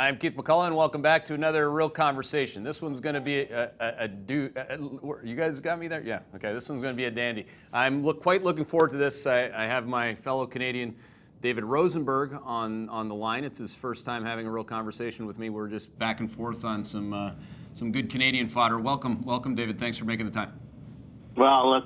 I'm Keith McCullough, and welcome back to another Real Conversation. This one's going to be you guys got me there? Yeah, okay. This one's going to be a dandy. I'm quite looking forward to this. I have my fellow Canadian David Rosenberg on the line. It's his first time having a real conversation with me. We're just back and forth on some good Canadian fodder. Welcome, David. Thanks for making the time. Well,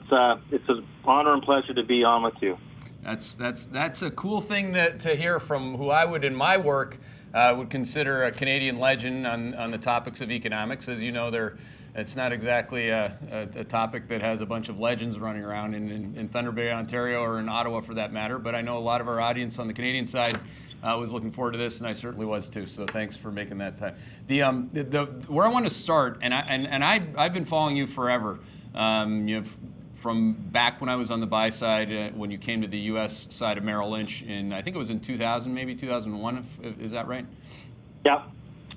it's an honor and pleasure to be on with you. That's a cool thing to hear from who I would, in my work, would consider a Canadian legend on the topics of economics. As you know, it's not exactly a topic that has a bunch of legends running around in Thunder Bay, Ontario, or in Ottawa for that matter. But I know a lot of our audience on the Canadian side was looking forward to this, and I certainly was too. So thanks for making that time. Where I want to start, and I've been following you forever. From back when I was on the buy side, when you came to the U.S. side of Merrill Lynch I think it was in 2000, maybe 2001. Is that right? Yeah.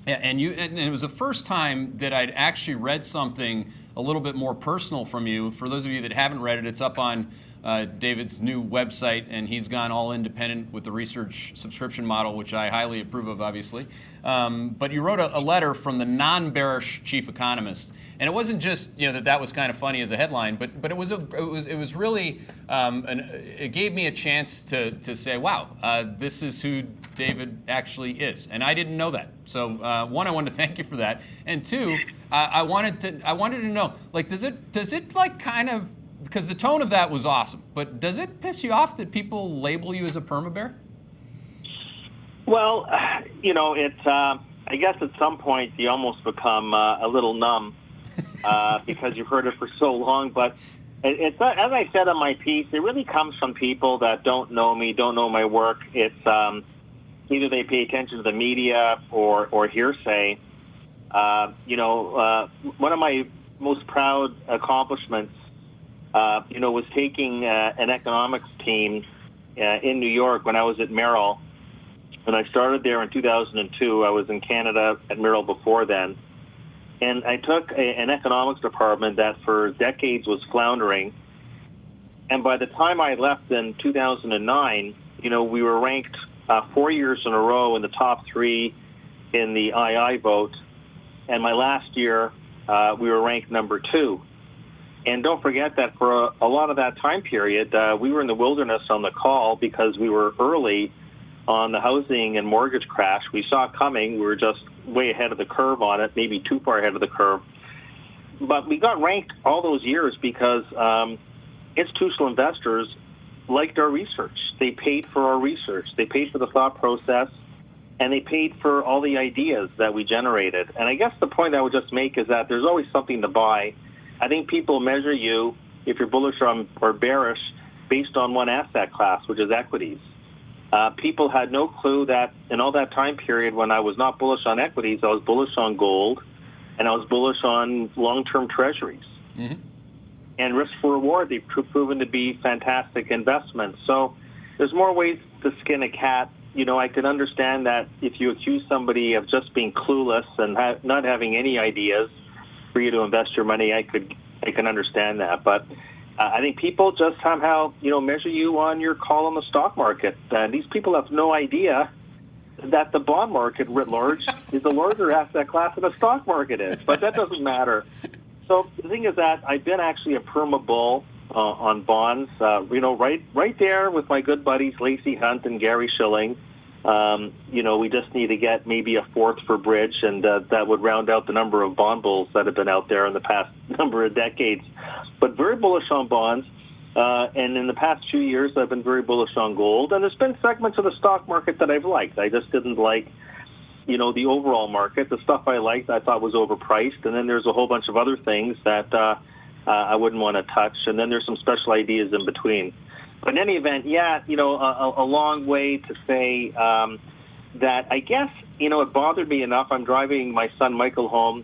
Yeah, and it was the first time that I'd actually read something a little bit more personal from you. For those of you that haven't read it, it's up on David's new website, and he's gone all independent with the research subscription model, which I highly approve of, obviously. But you wrote a letter from the non-bearish chief economist, and it wasn't just that was kind of funny as a headline, but it was really it gave me a chance to say, wow, this is who David actually is, and I didn't know that. So one, I wanted to thank you for that, and two, I wanted to know, like, does it like kind of, because the tone of that was awesome, but does it piss you off that people label you as a perma-bear? Well, I guess at some point you almost become a little numb because you've heard it for so long. But it's as I said in my piece, it really comes from people that don't know me, don't know my work. It's either they pay attention to the media or hearsay. One of my most proud accomplishments was taking an economics team in New York when I was at Merrill. When I started there in 2002, I was in Canada at Merrill before then. And I took an economics department that for decades was floundering. And by the time I left in 2009, we were ranked 4 years in a row in the top 3 in the II vote. And my last year, we were ranked number 2. And don't forget that for a lot of that time period, we were in the wilderness on the call because we were early on the housing and mortgage crash. We saw it coming. We were just way ahead of the curve on it, maybe too far ahead of the curve. But we got ranked all those years because institutional investors liked our research. They paid for our research. They paid for the thought process, and they paid for all the ideas that we generated. And I guess the point I would just make is that there's always something to buy. I think people measure you, if you're bullish or bearish, based on one asset class, which is equities. People had no clue that in all that time period when I was not bullish on equities, I was bullish on gold, and I was bullish on long-term treasuries. Mm-hmm. And risk for reward, they've proven to be fantastic investments. So there's more ways to skin a cat. I can understand that if you accuse somebody of just being clueless and not having any ideas for you to invest your money, I can understand that. But I think people just somehow, measure you on your call on the stock market. These people have no idea that the bond market writ large is a larger asset class than the stock market is. But that doesn't matter. So the thing is that I've been actually a perma bull on bonds, right there with my good buddies Lacey Hunt and Gary Schilling. We just need to get maybe a fourth for bridge, and that would round out the number of bond bulls that have been out there in the past number of decades. But very bullish on bonds, and in the past few years, I've been very bullish on gold. And there's been segments of the stock market that I've liked. I just didn't like, the overall market. The stuff I liked, I thought was overpriced. And then there's a whole bunch of other things that I wouldn't want to touch. And then there's some special ideas in between. But in any event, a long way to say that I guess, it bothered me enough. I'm driving my son Michael home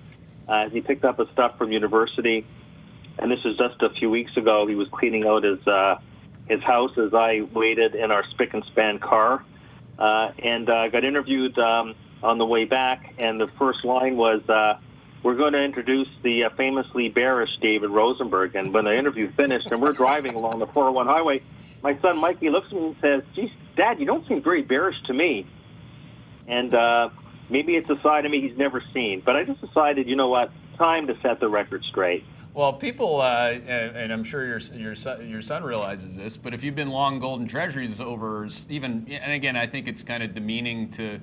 as he picked up his stuff from university. And this was just a few weeks ago. He was cleaning out his house as I waited in our spick and span car. And got interviewed on the way back. And the first line was, we're going to introduce the famously bearish David Rosenberg. And when the interview finished and we're driving along the 401 highway, my son Mikey looks at me and says, "Geez, Dad, you don't seem very bearish to me." And Maybe it's a side of me he's never seen. But I just decided, you know what, time to set the record straight. Well, people, and I'm sure your son realizes this, but if you've been long gold and treasuries over even, and again, I think it's kind of demeaning to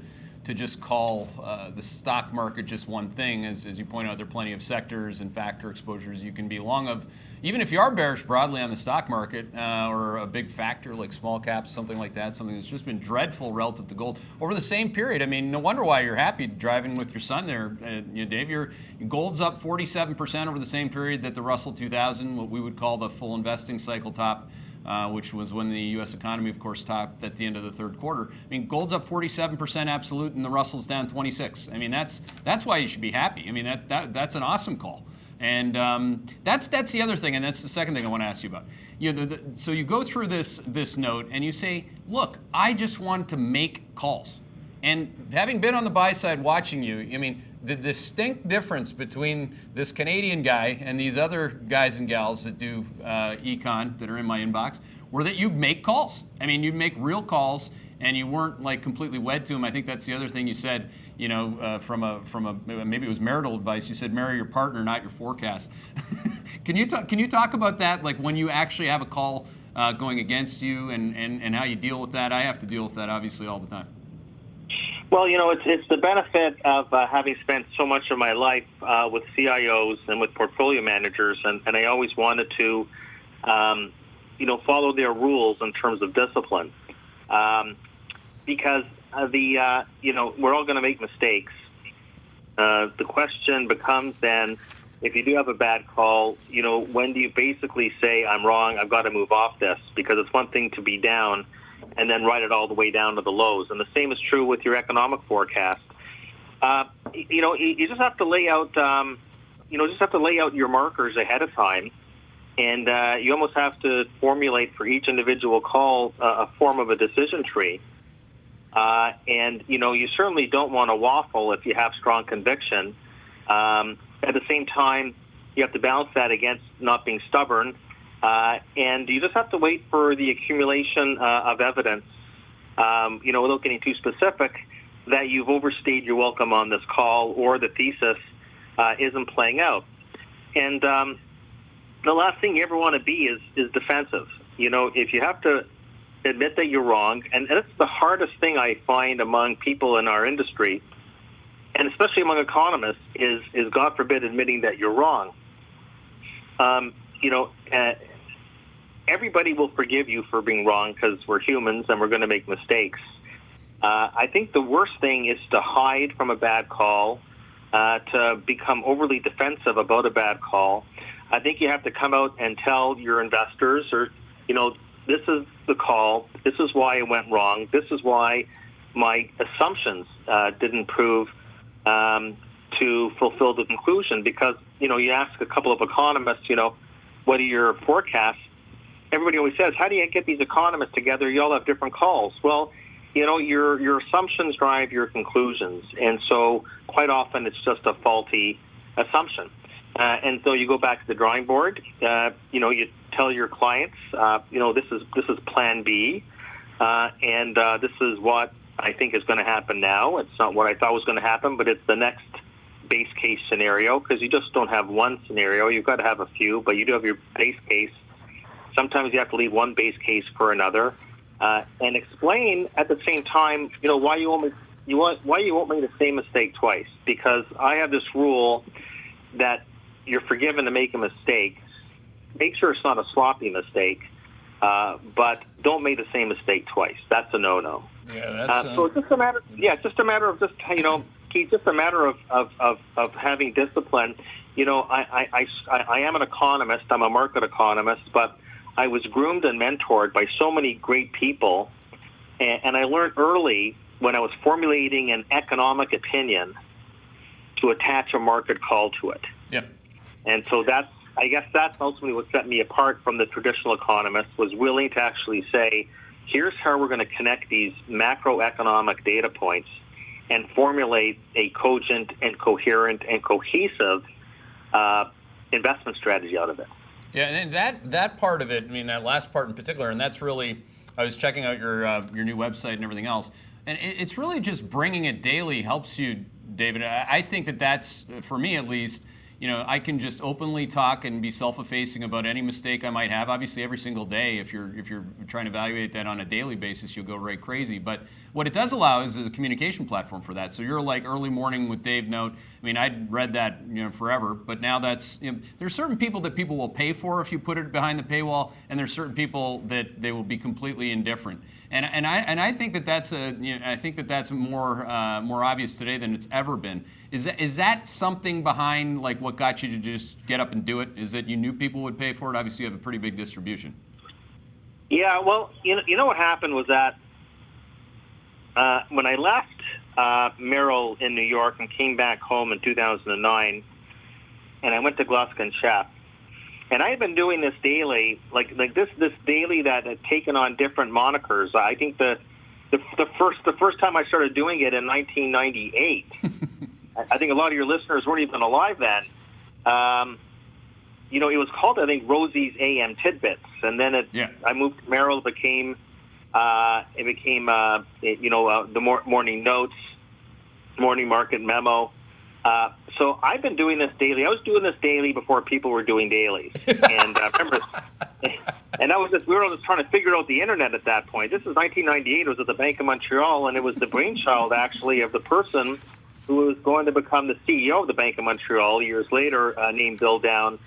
just call the stock market just one thing. As you point out, there are plenty of sectors and factor exposures you can be long of. Even if you are bearish broadly on the stock market or a big factor like small caps, something like that, something that's just been dreadful relative to gold over the same period. I mean, no wonder why you're happy driving with your son there, Dave. Your gold's up 47% over the same period that the Russell 2000, what we would call the full investing cycle top. Which was when the U.S. economy, of course, topped at the end of the third quarter. I mean, gold's up 47% absolute, and the Russell's down 26. I mean, that's why you should be happy. I mean, that's an awesome call, and that's the other thing, and that's the second thing I want to ask you about. So you go through this note, and you say, look, I just want to make calls. And having been on the buy side watching you, I mean, the distinct difference between this Canadian guy and these other guys and gals that do econ that are in my inbox were that you make calls. I mean, you make real calls, and you weren't like completely wed to them. I think that's the other thing you said. From a maybe it was marital advice. You said marry your partner, not your forecast. Can you talk about that? Like when you actually have a call going against you, and how you deal with that. I have to deal with that obviously all the time. Well, it's the benefit of having spent so much of my life with CIOs and with portfolio managers, and I always wanted to, follow their rules in terms of discipline, because we're all going to make mistakes. The question becomes then, if you do have a bad call, when do you basically say, I'm wrong, I've got to move off this? Because it's one thing to be down and then write it all the way down to the lows. And the same is true with your economic forecast. You just have to lay out, your markers ahead of time. And you almost have to formulate for each individual call a form of a decision tree. You certainly don't want to waffle if you have strong conviction. At the same time, you have to balance that against not being stubborn. And you just have to wait for the accumulation of evidence, without getting too specific, that you've overstayed your welcome on this call or the thesis isn't playing out. And the last thing you ever want to be is defensive. If you have to admit that you're wrong, and that's the hardest thing I find among people in our industry, and especially among economists, is God forbid admitting that you're wrong. Everybody will forgive you for being wrong because we're humans and we're going to make mistakes. I think the worst thing is to hide from a bad call, to become overly defensive about a bad call. I think you have to come out and tell your investors, this is the call, this is why it went wrong, this is why my assumptions didn't prove to fulfill the conclusion. Because, you ask a couple of economists, what are your forecasts? Everybody always says, how do you get these economists together? You all have different calls. Well, your assumptions drive your conclusions. And so quite often it's just a faulty assumption. And so you go back to the drawing board, you tell your clients, this is plan B. And this is what I think is going to happen now. It's not what I thought was going to happen, but it's the next base case scenario, because you just don't have one scenario. You've got to have a few, but you do have your base case. Sometimes you have to leave one base case for another, and explain at the same time, why you won't make the same mistake twice. Because I have this rule that you're forgiven to make a mistake. Make sure it's not a sloppy mistake, but don't make the same mistake twice. That's a no-no. Yeah, that's so it's just a matter. Yeah, it's just a matter of Keith, just a matter of having discipline. I am an economist. I'm a market economist, but I was groomed and mentored by so many great people, and I learned early when I was formulating an economic opinion to attach a market call to it. Yeah. And so I guess that's ultimately what set me apart from the traditional economist, was willing to actually say, here's how we're going to connect these macroeconomic data points and formulate a cogent and coherent and cohesive investment strategy out of it. Yeah, and that part of it, I mean, that last part in particular, and that's really, I was checking out your new website and everything else. And it's really just bringing it daily helps you, David. I think that that's, for me at least, I can just openly talk and be self-effacing about any mistake I might have. Obviously, every single day, if you're trying to evaluate that on a daily basis, you'll go right crazy. But what it does allow is a communication platform for that. So you're like early morning with Dave Note. I mean, I'd read that forever, but now that's there's certain people that people will pay for if you put it behind the paywall, and there's certain people that they will be completely indifferent. And I think that that's I think that that's more obvious today than it's ever been. Is that something behind like what got you to just get up and do it? Is that you knew people would pay for it? Obviously, you have a pretty big distribution. Yeah, well, you know what happened was that when I left Merrill in New York and came back home in 2009, and I went to Gluskin Sheff, and I had been doing this daily, like this daily that had taken on different monikers. I think the first time I started doing it in 1998. I think a lot of your listeners weren't even alive then. It was called, I think, Rosie's AM Tidbits, and then I moved to Merrill. It became the Morning Notes, Morning Market Memo. So I've been doing this daily. I was doing this daily before people were doing dailies, and remember, and we were just trying to figure out the internet at that point. This is 1998. It was at the Bank of Montreal, and it was the brainchild actually of the person who was going to become the CEO of the Bank of Montreal years later, named Bill Down.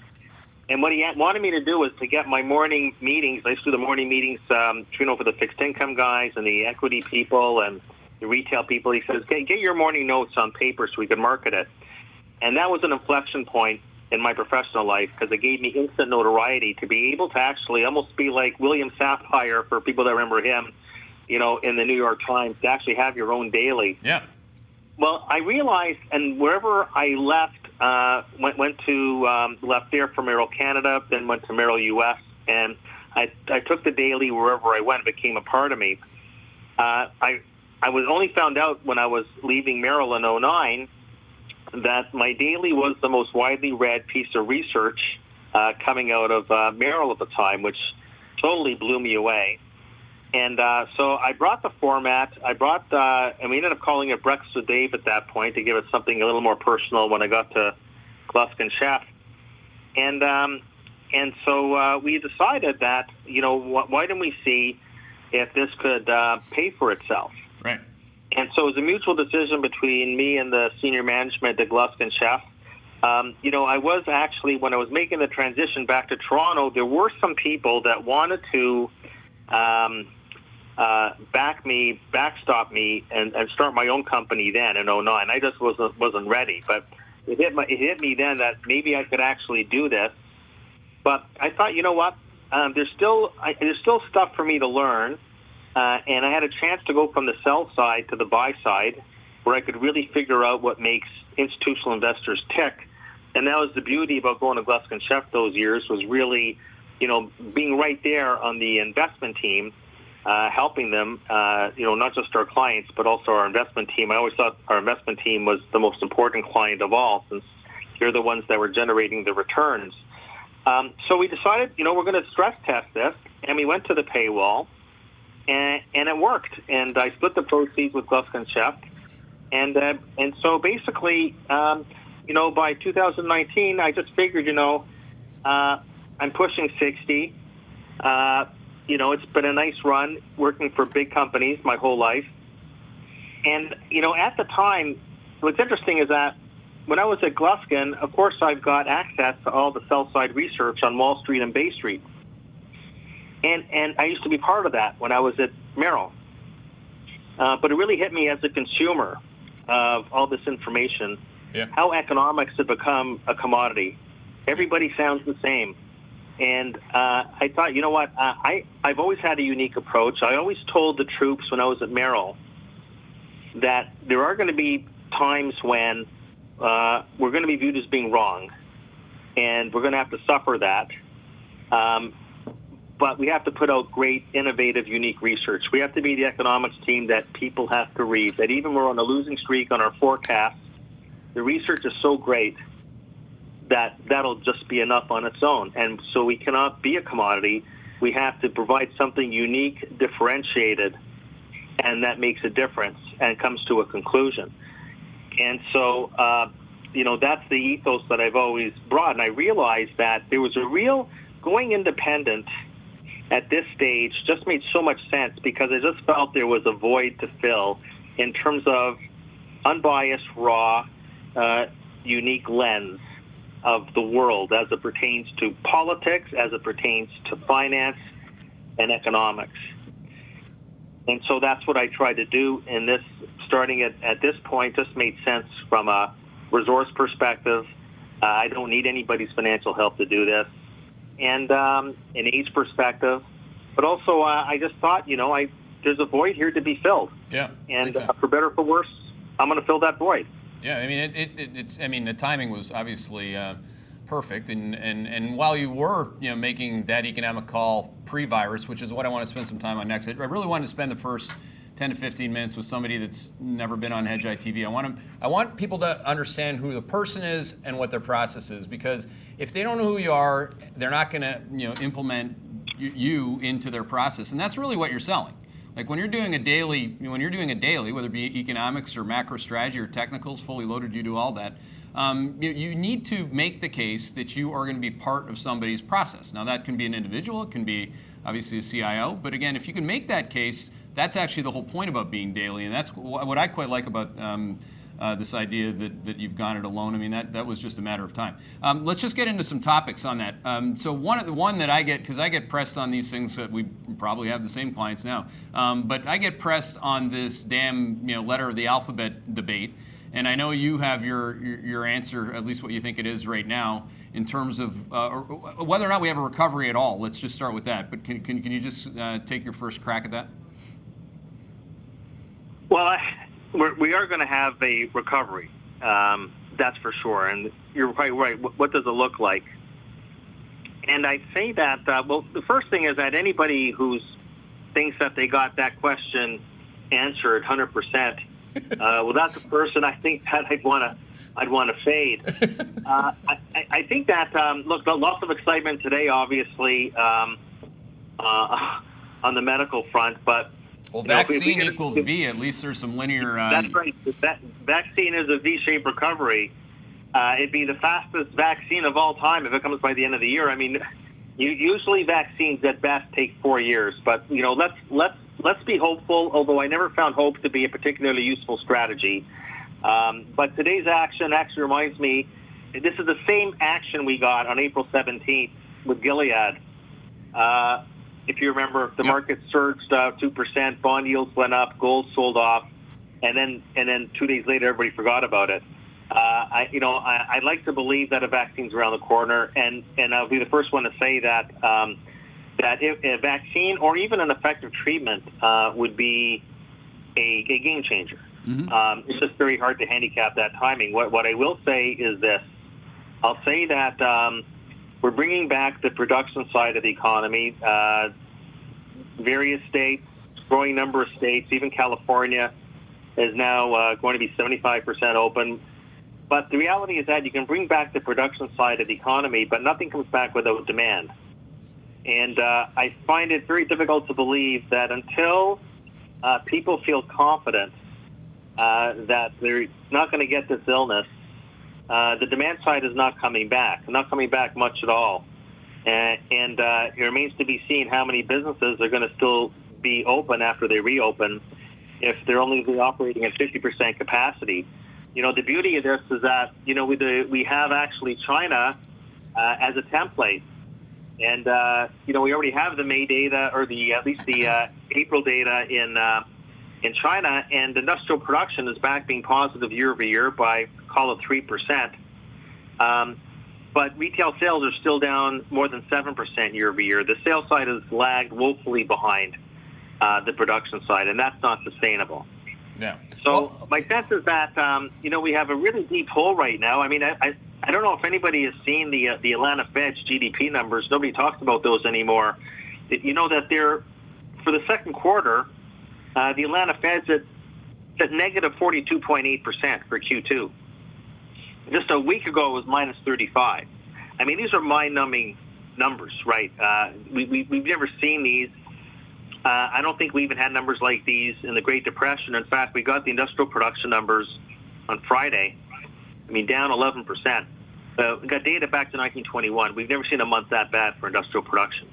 And what he wanted me to do was to get my morning meetings. I used to do the morning meetings, for the fixed income guys and the equity people and the retail people. He says, get your morning notes on paper so we can market it. And that was an inflection point in my professional life because it gave me instant notoriety to be able to actually almost be like William Sapphire, for people that remember him, in the New York Times, to actually have your own daily. Yeah. Well, I realized, and wherever I left, left there for Merrill Canada, then went to Merrill US, and I took the daily wherever I went. It became a part of me. I was only found out when I was leaving Merrill in 2009 that my daily was the most widely read piece of research coming out of Merrill at the time, which totally blew me away. And so I brought the format. And we ended up calling it Breakfast with Dave at that point to give it something a little more personal when I got to Gluskin Sheff. And so we decided that, why didn't we see if this could pay for itself? Right. And so it was a mutual decision between me and the senior management at Gluskin Sheff. I was actually, when I was making the transition back to Toronto, there were some people that wanted to backstop me and start my own company then in 2009. I just wasn't ready, but it hit me then that maybe I could actually do this. But I thought, you know what? There's still stuff for me to learn, and I had a chance to go from the sell side to the buy side, where I could really figure out what makes institutional investors tick. And that was the beauty about going to Gluskin Sheff those years, was really, being right there on the investment team, helping them, not just our clients, but also our investment team. I always thought our investment team was the most important client of all, since they're the ones that were generating the returns. So we decided, we're going to stress test this, and we went to the paywall, and it worked. And I split the proceeds with Gluskin Sheff, and so basically, by 2019, I just figured, I'm pushing 60. It's been a nice run working for big companies my whole life. And, at the time, what's interesting is that when I was at Gluskin, of course, I've got access to all the sell-side research on Wall Street and Bay Street. And I used to be part of that when I was at Merrill. But it really hit me as a consumer of all this information, how economics have become a commodity. Everybody sounds the same. And I thought, you know what, I've always had a unique approach. I always told the troops when I was at Merrill that there are going to be times when we're going to be viewed as being wrong, and we're going to have to suffer that. But we have to put out great, innovative, unique research. We have to be the economics team that people have to read, that even when we're on a losing streak on our forecasts, the research is so great that'll just be enough on its own. And so we cannot be a commodity. We have to provide something unique, differentiated, and that makes a difference and comes to a conclusion. And so, that's the ethos that I've always brought. And I realized that there was a real going independent at this stage just made so much sense, because I just felt there was a void to fill in terms of unbiased, raw, unique lens of the world as it pertains to politics, as it pertains to finance and economics. And so that's what I tried to do in this, starting at this point, just made sense from a resource perspective. I don't need anybody's financial help to do this. And an age perspective. But also, I just thought, there's a void here to be filled. Yeah. And for better or for worse, I'm going to fill that void. Yeah, I mean, the timing was obviously perfect, and while you were, making that economic call pre-virus, which is what I want to spend some time on next. I really wanted to spend the first 10 to 15 minutes with somebody that's never been on Hedgeye TV. I want people to understand who the person is and what their process is, because if they don't know who you are, they're not going to, implement you into their process, and that's really what you're selling. Like when you're doing a daily, whether it be economics or macro strategy or technicals, fully loaded, you do all that. You need to make the case that you are going to be part of somebody's process. Now that can be an individual, it can be obviously a CIO, but again, if you can make that case, that's actually the whole point about being daily, and that's what I quite like about this idea that you've gone it alone. I mean, that was just a matter of time. Let's just get into some topics on that. So one that I get, because I get pressed on these things, that we probably have the same clients now, but I get pressed on this damn letter of the alphabet debate, and I know you have your answer, at least what you think it is right now, in terms of whether or not we have a recovery at all. Let's just start with that. But can you just take your first crack at that? Well, we are going to have a recovery, that's for sure. And you're quite right. What does it look like? And I'd say that, the first thing is that anybody who thinks that they got that question answered 100%, that's the person I think that I'd want to fade. I think that, lots of excitement today, obviously, on the medical front, but well, vaccine equals V. At least there's some linear. That's right. That vaccine is a V-shaped recovery. It'd be the fastest vaccine of all time if it comes by the end of the year. I mean, usually vaccines at best take 4 years, but let's be hopeful. Although I never found hope to be a particularly useful strategy. But today's action actually reminds me, this is the same action we got on April 17th with Gilead. If you remember, the market surged 2%, bond yields went up, gold sold off, and then 2 days later, everybody forgot about it. I'd like to believe that a vaccine's around the corner, and I'll be the first one to say that if a vaccine or even an effective treatment would be a game changer. Mm-hmm. It's just very hard to handicap that timing. What I will say is this: I'll say that. We're bringing back the production side of the economy. Various states, growing number of states, even California is now going to be 75% open. But the reality is that you can bring back the production side of the economy, but nothing comes back without demand. And I find it very difficult to believe that until people feel confident that they're not going to get this illness, the demand side is not coming back much at all. And it remains to be seen how many businesses are going to still be open after they reopen if they're only operating at 50% capacity. The beauty of this is that, we have actually China as a template. And, we already have the May data, or at least the April data in China, and industrial production is back being positive year over year by, call it 3%. But retail sales are still down more than 7% year over year. The sales side has lagged woefully behind the production side, and that's not sustainable. Yeah. So my sense is that, we have a really deep hole right now. I mean, I don't know if anybody has seen the Atlanta Fed's GDP numbers. Nobody talks about those anymore. That they're, for the second quarter, the Atlanta Fed's at negative 42.8% for Q2. Just a week ago, it was minus 35. I mean, these are mind-numbing numbers, right? We've never seen these. I don't think we even had numbers like these in the Great Depression. In fact, we got the industrial production numbers on Friday. I mean, down 11%. We got data back to 1921. We've never seen a month that bad for industrial production.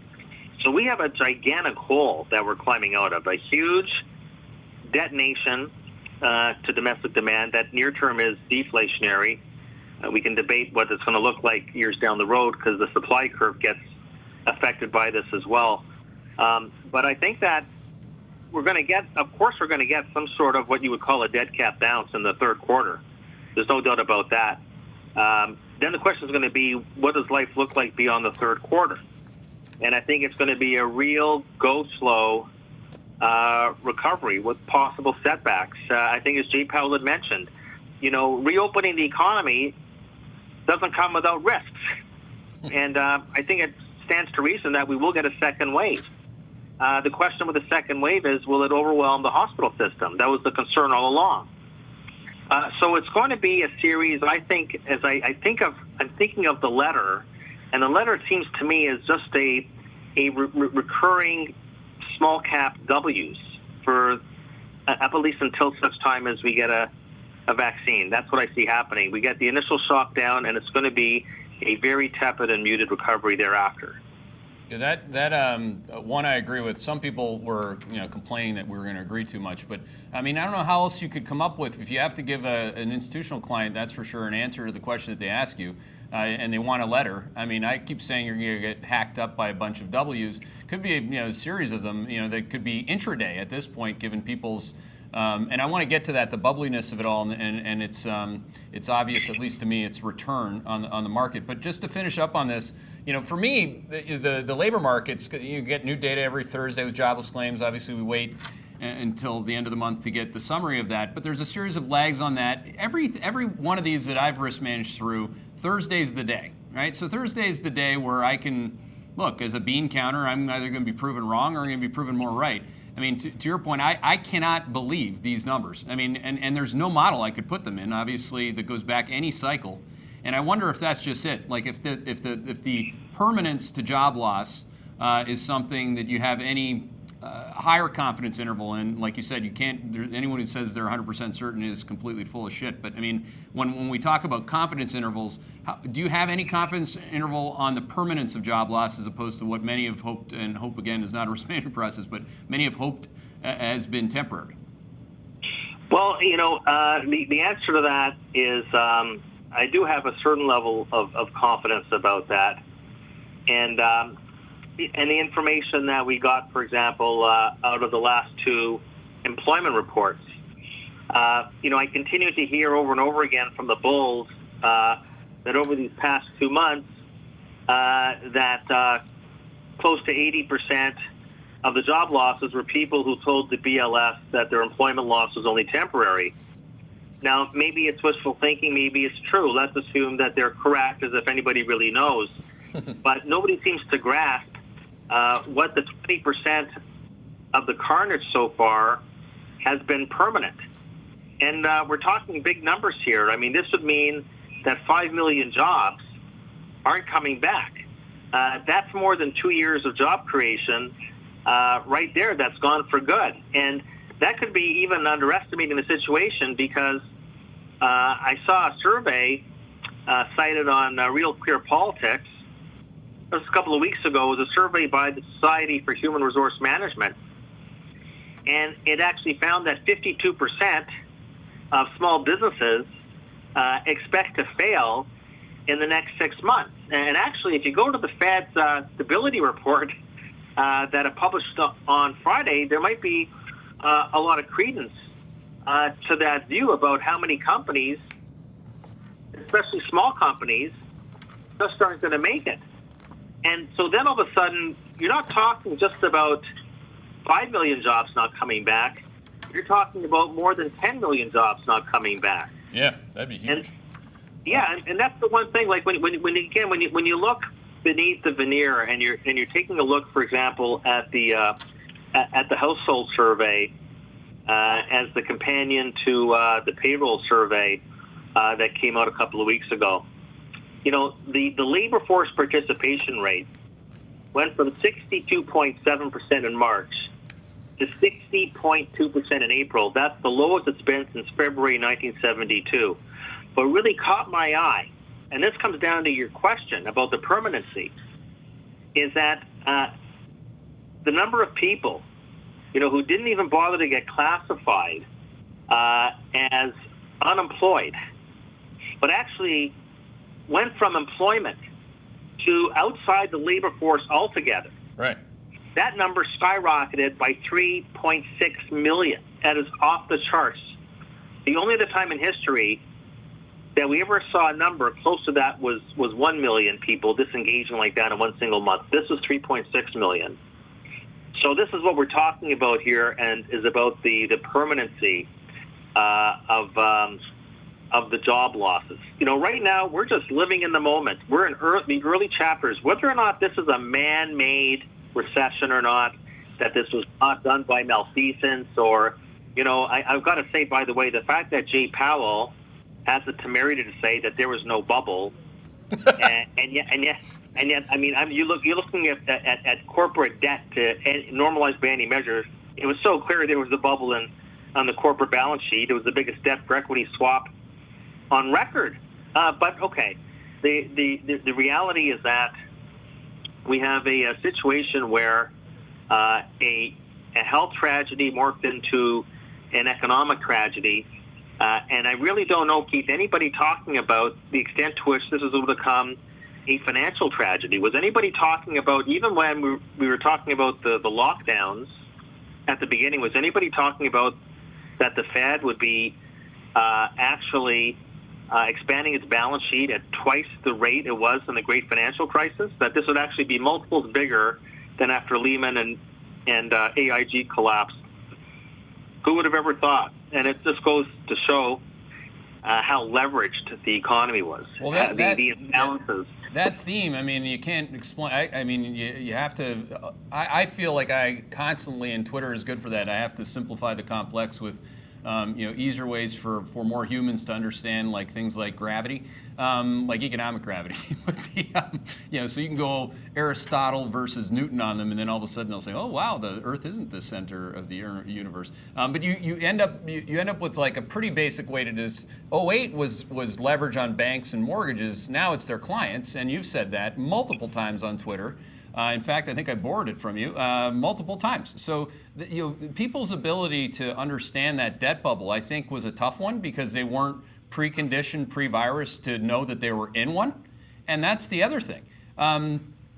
So we have a gigantic hole that we're climbing out of, a huge detonation to domestic demand that near term is deflationary. We can debate what it's going to look like years down the road because the supply curve gets affected by this as well. But I think that we're going to get some sort of what you would call a dead cat bounce in the third quarter. There's no doubt about that. Then the question is going to be, what does life look like beyond the third quarter? And I think it's going to be a real go slow recovery with possible setbacks. I think as Jay Powell had mentioned, reopening the economy doesn't come without risks. And I think it stands to reason that we will get a second wave. The question with the second wave is, will it overwhelm the hospital system? That was the concern all along. So it's going to be a series, I think, I'm thinking of the letter, and the letter, it seems to me, is just a recurring small cap W's for at least until such time as we get a vaccine. That's what I see happening. We get the initial shock down, and it's going to be a very tepid and muted recovery thereafter. Yeah, that one I agree with. Some people were complaining that we were going to agree too much, but I mean, I don't know how else you could come up with, if you have to give an institutional client, that's for sure, an answer to the question that they ask you, and they want a letter. I mean, I keep saying you're going to get hacked up by a bunch of W's. Could be a series of them. That could be intraday at this point, given people's. And I want to get to that, the bubbliness of it all, and it's obvious, at least to me, its return on the market. But just to finish up on this, for me, the labor markets, you get new data every Thursday with jobless claims. Obviously, we wait until the end of the month to get the summary of that. But there's a series of lags on that. Every one of these that I've risk managed through, Thursday's the day, right? So Thursday's the day where I can look, as a bean counter, I'm either going to be proven wrong or I'm going to be proven more right. I mean, to your point, I cannot believe these numbers. I mean, and there's no model I could put them in, obviously, that goes back any cycle. And I wonder if that's just it. Like if the permanence to job loss is something that you have any higher confidence interval in. Like you said, you can't. Anyone who says they're 100% certain is completely full of shit. But I mean, when we talk about confidence intervals, do you have any confidence interval on the permanence of job loss as opposed to what many have hoped, and hope again is not a risk management process, but many have hoped has been temporary? Well, the answer to that is I do have a certain level of confidence about that, and the information that we got, for example, out of the last two employment reports. I continue to hear over and over again from the bulls that over these past 2 months, that close to 80% of the job losses were people who told the BLS that their employment loss was only temporary. Now, maybe it's wishful thinking, maybe it's true. Let's assume that they're correct, as if anybody really knows. But nobody seems to grasp what the 20% of the carnage so far has been permanent. And we're talking big numbers here. I mean, this would mean that 5 million jobs aren't coming back. That's more than 2 years of job creation right there that's gone for good. And that could be even underestimating the situation, because I saw a survey cited on Real Clear Politics. It was a couple of weeks ago. It was a survey by the Society for Human Resource Management. And it actually found that 52% of small businesses expect to fail in the next 6 months. And actually, if you go to the Fed's stability report that it published on Friday, there might be a lot of credence to that view about how many companies, especially small companies, just aren't going to make it. And so then all of a sudden, you're not talking just about 5 million jobs not coming back. You're talking about more than 10 million jobs not coming back. Yeah, that'd be huge. And that's the one thing. Like when you look beneath the veneer, and you're taking a look, for example, at the household survey as the companion to the payroll survey that came out a couple of weeks ago. The labor force participation rate went from 62.7% in March to 60.2% in April. That's the lowest it's been since February 1972. But really caught my eye, and this comes down to your question about the permanency, is that the number of people, who didn't even bother to get classified as unemployed, but actually went from employment to outside the labor force altogether. Right. That number skyrocketed by 3.6 million. That is off the charts. The only other time in history that we ever saw a number close to that was 1 million people disengaging like that in one single month. This was 3.6 million. So this is what we're talking about here, and is about the permanency of the job losses. Right now we're just living in the moment. We're in the early chapters. Whether or not this is a man-made recession or not, that this was not done by malfeasance, or, I've got to say, by the way, the fact that Jay Powell has the temerity to say that there was no bubble, and yet, I mean, you're looking at corporate debt to normalized by any measure. It was so clear there was a bubble on the corporate balance sheet. It was the biggest debt for equity swap on record. But okay, the reality is that we have a situation where a health tragedy morphed into an economic tragedy. And I really don't know, Keith, anybody talking about the extent to which this is going to become a financial tragedy. Was anybody talking about, even when we were talking about the lockdowns at the beginning, was anybody talking about that the Fed would be actually expanding its balance sheet at twice the rate it was in the great financial crisis? That this would actually be multiples bigger than after Lehman and AIG collapsed? Who would have ever thought? And it just goes to show how leveraged the economy was. Well, the imbalances. That theme, I mean, you can't explain. I mean, you have to. I feel like I constantly, and Twitter is good for that. I have to simplify the complex with, easier ways for more humans to understand, like things like gravity, like economic gravity. So you can go Aristotle versus Newton on them, and then all of a sudden they'll say, "Oh, wow, the Earth isn't the center of the universe." But you end up with like a pretty basic way to just. 2008 was leverage on banks and mortgages. Now it's their clients, and you've said that multiple times on Twitter. In fact, I think I borrowed it from you multiple times. So, people's ability to understand that debt bubble, I think, was a tough one because they weren't preconditioned pre-virus to know that they were in one. And that's the other thing.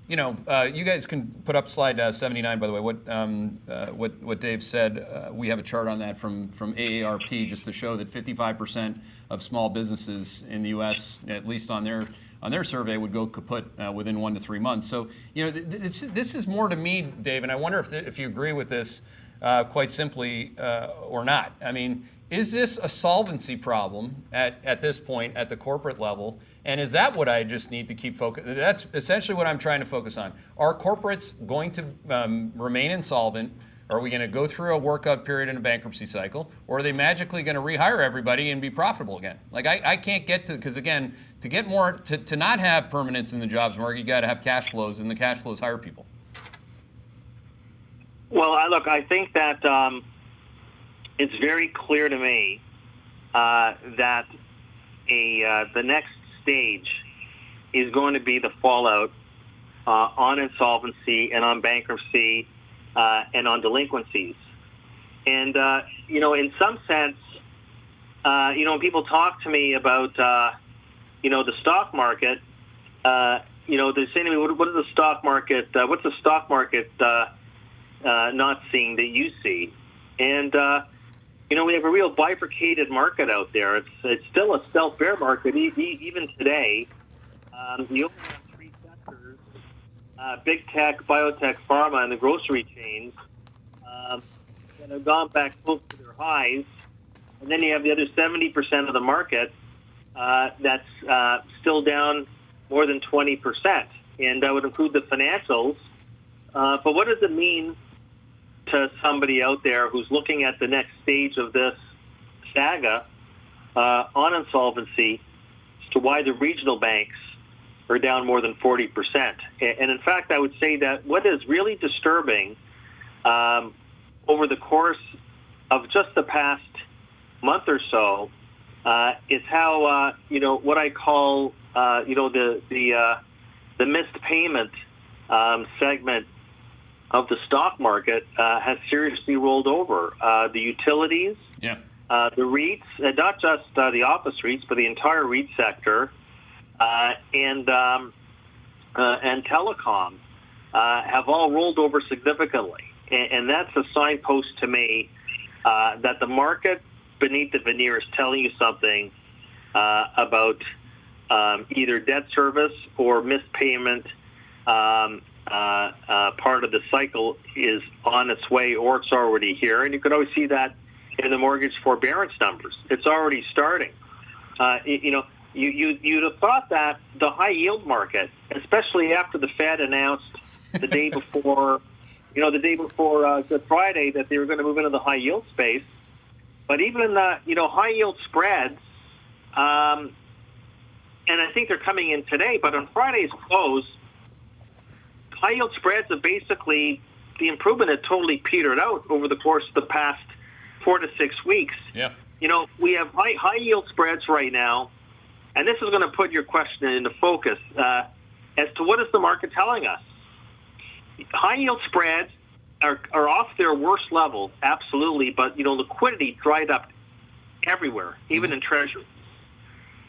You guys can put up slide 79, by the way. What Dave said, we have a chart on that from AARP just to show that 55% of small businesses in the U.S., at least on their survey, would go kaput within 1 to 3 months. So, this is more to me, Dave, and I wonder if you agree with this quite simply or not. I mean, is this a solvency problem at this point at the corporate level? And is that what I just need to keep focusing? That's essentially what I'm trying to focus on. Are corporates going to remain insolvent? Are we going to go through a workout period in a bankruptcy cycle? Or are they magically going to rehire everybody and be profitable again? Like, I can't get to, because again, to get more, to not have permanence in the jobs market, you got to have cash flows, and the cash flows hire people. Well, I think that it's very clear to me that the next stage is going to be the fallout on insolvency and on bankruptcy and on delinquencies. And, in some sense, when people talk to me about, the stock market, they're saying to me, what is the stock market, what's the stock market not seeing that you see? And, we have a real bifurcated market out there. It's still a stealth bear market even today. You only have three sectors: big tech, biotech, pharma, and the grocery chains that have gone back close to their highs. And then you have the other 70% of the market that's still down more than 20%. And that would include the financials. But what does it mean to somebody out there who's looking at the next stage of this saga on insolvency as to why the regional banks are down more than 40%? And in fact, I would say that what is really disturbing over the course of just the past month or so is how what I call the missed payment segment of the stock market has seriously rolled over. The utilities, Yeah. the REITs, not just the office REITs, but the entire REIT sector, and telecom have all rolled over significantly. And that's a signpost to me that the market beneath the veneer is telling you something about either debt service or missed payment. Part of the cycle is on its way, or it's already here. And you could always see that in the mortgage forbearance numbers. It's already starting. You'd have thought that the high yield market, especially after the Fed announced the day before, Good Friday, that they were going to move into the high yield space. But even high yield spreads, and I think they're coming in today. But on Friday's close, high yield spreads have basically, the improvement had totally petered out over the course of the past 4 to 6 weeks. Yeah. We have high yield spreads right now, and this is going to put your question into focus as to what is the market telling us. High yield spreads are off their worst level, absolutely, but liquidity dried up everywhere, even in Treasury.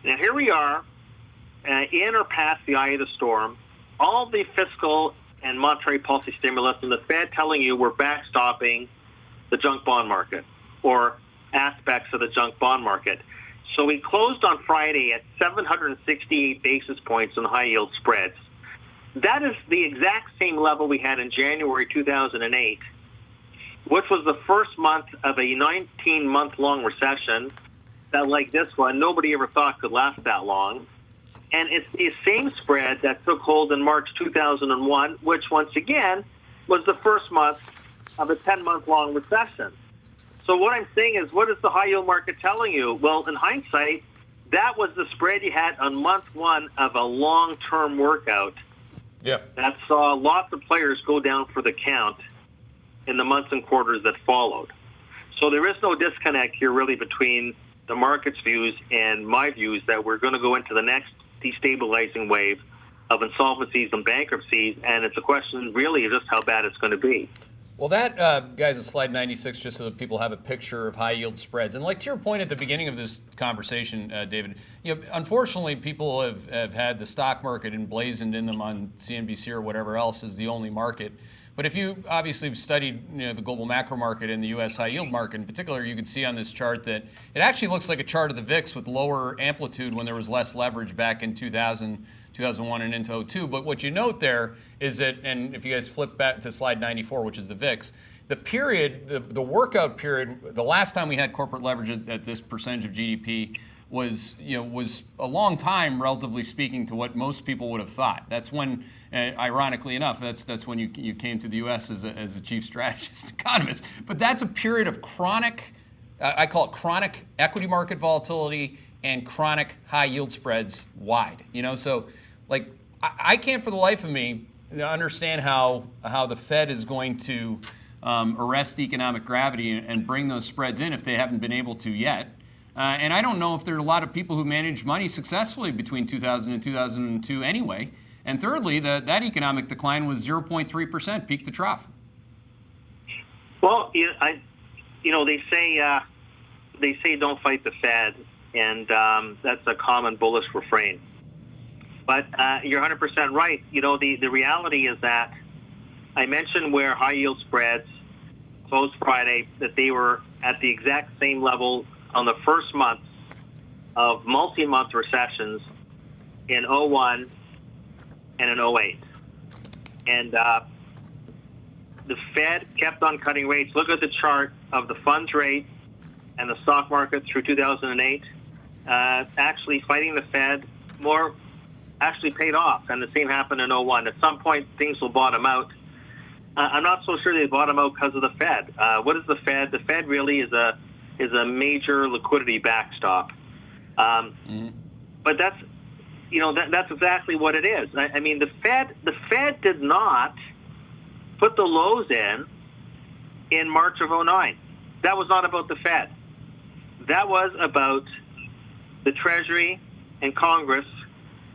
Now here we are, in or past the eye of the storm. All the fiscal and monetary policy stimulus, and the Fed telling you we're backstopping the junk bond market or aspects of the junk bond market. So we closed on Friday at 768 basis points on high yield spreads. That is the exact same level we had in January 2008, which was the first month of a 19-month-long recession that, like this one, nobody ever thought could last that long. And it's the same spread that took hold in March 2001, which, once again, was the first month of a 10-month-long recession. So what I'm saying is, what is the high-yield market telling you? Well, in hindsight, that was the spread you had on month one of a long-term workout. Yeah. That saw lots of players go down for the count in the months and quarters that followed. So there is no disconnect here really between the market's views and my views that we're going to go into the next destabilizing wave of insolvencies and bankruptcies, and it's a question really of just how bad it's going to be. Well, that, guys, is slide 96, just so that people have a picture of high-yield spreads. And like to your point at the beginning of this conversation, David, unfortunately, people have had the stock market emblazoned in them on CNBC or whatever else as the only market. But if you obviously have studied the global macro market and the U.S. high-yield market in particular, you can see on this chart that it actually looks like a chart of the VIX with lower amplitude when there was less leverage back in 2000, 2001 and into 2002. But what you note there is that, and if you guys flip back to slide 94, which is the VIX, the period, the workout period, the last time we had corporate leverage at this percentage of GDP was a long time, relatively speaking, to what most people would have thought. That's when, ironically enough, that's when you came to the U.S. as a chief strategist economist. But that's a period of chronic, I call it chronic equity market volatility and chronic high yield spreads wide. So like I can't for the life of me understand how the Fed is going to arrest economic gravity and bring those spreads in if they haven't been able to yet. And I don't know if there are a lot of people who managed money successfully between 2000 and 2002 anyway. And thirdly, that economic decline was 0.3%, peak to trough. Well, they say don't fight the Fed, and that's a common bullish refrain. But you're 100% right. The reality is that I mentioned where high yield spreads closed Friday, that they were at the exact same level on the first month of multi-month recessions in 01 and in 08. And the Fed kept on cutting rates. Look at the chart of the funds rate and the stock market through 2008. Actually fighting the Fed more actually paid off, and the same happened in 01. At some point, things will bottom out. I'm not so sure they bottom out because of the Fed. What is the Fed? The Fed really is a major liquidity backstop. But that's exactly what it is. I mean, the Fed did not put the lows in in March of '09. That was not about the Fed. That was about the Treasury and Congress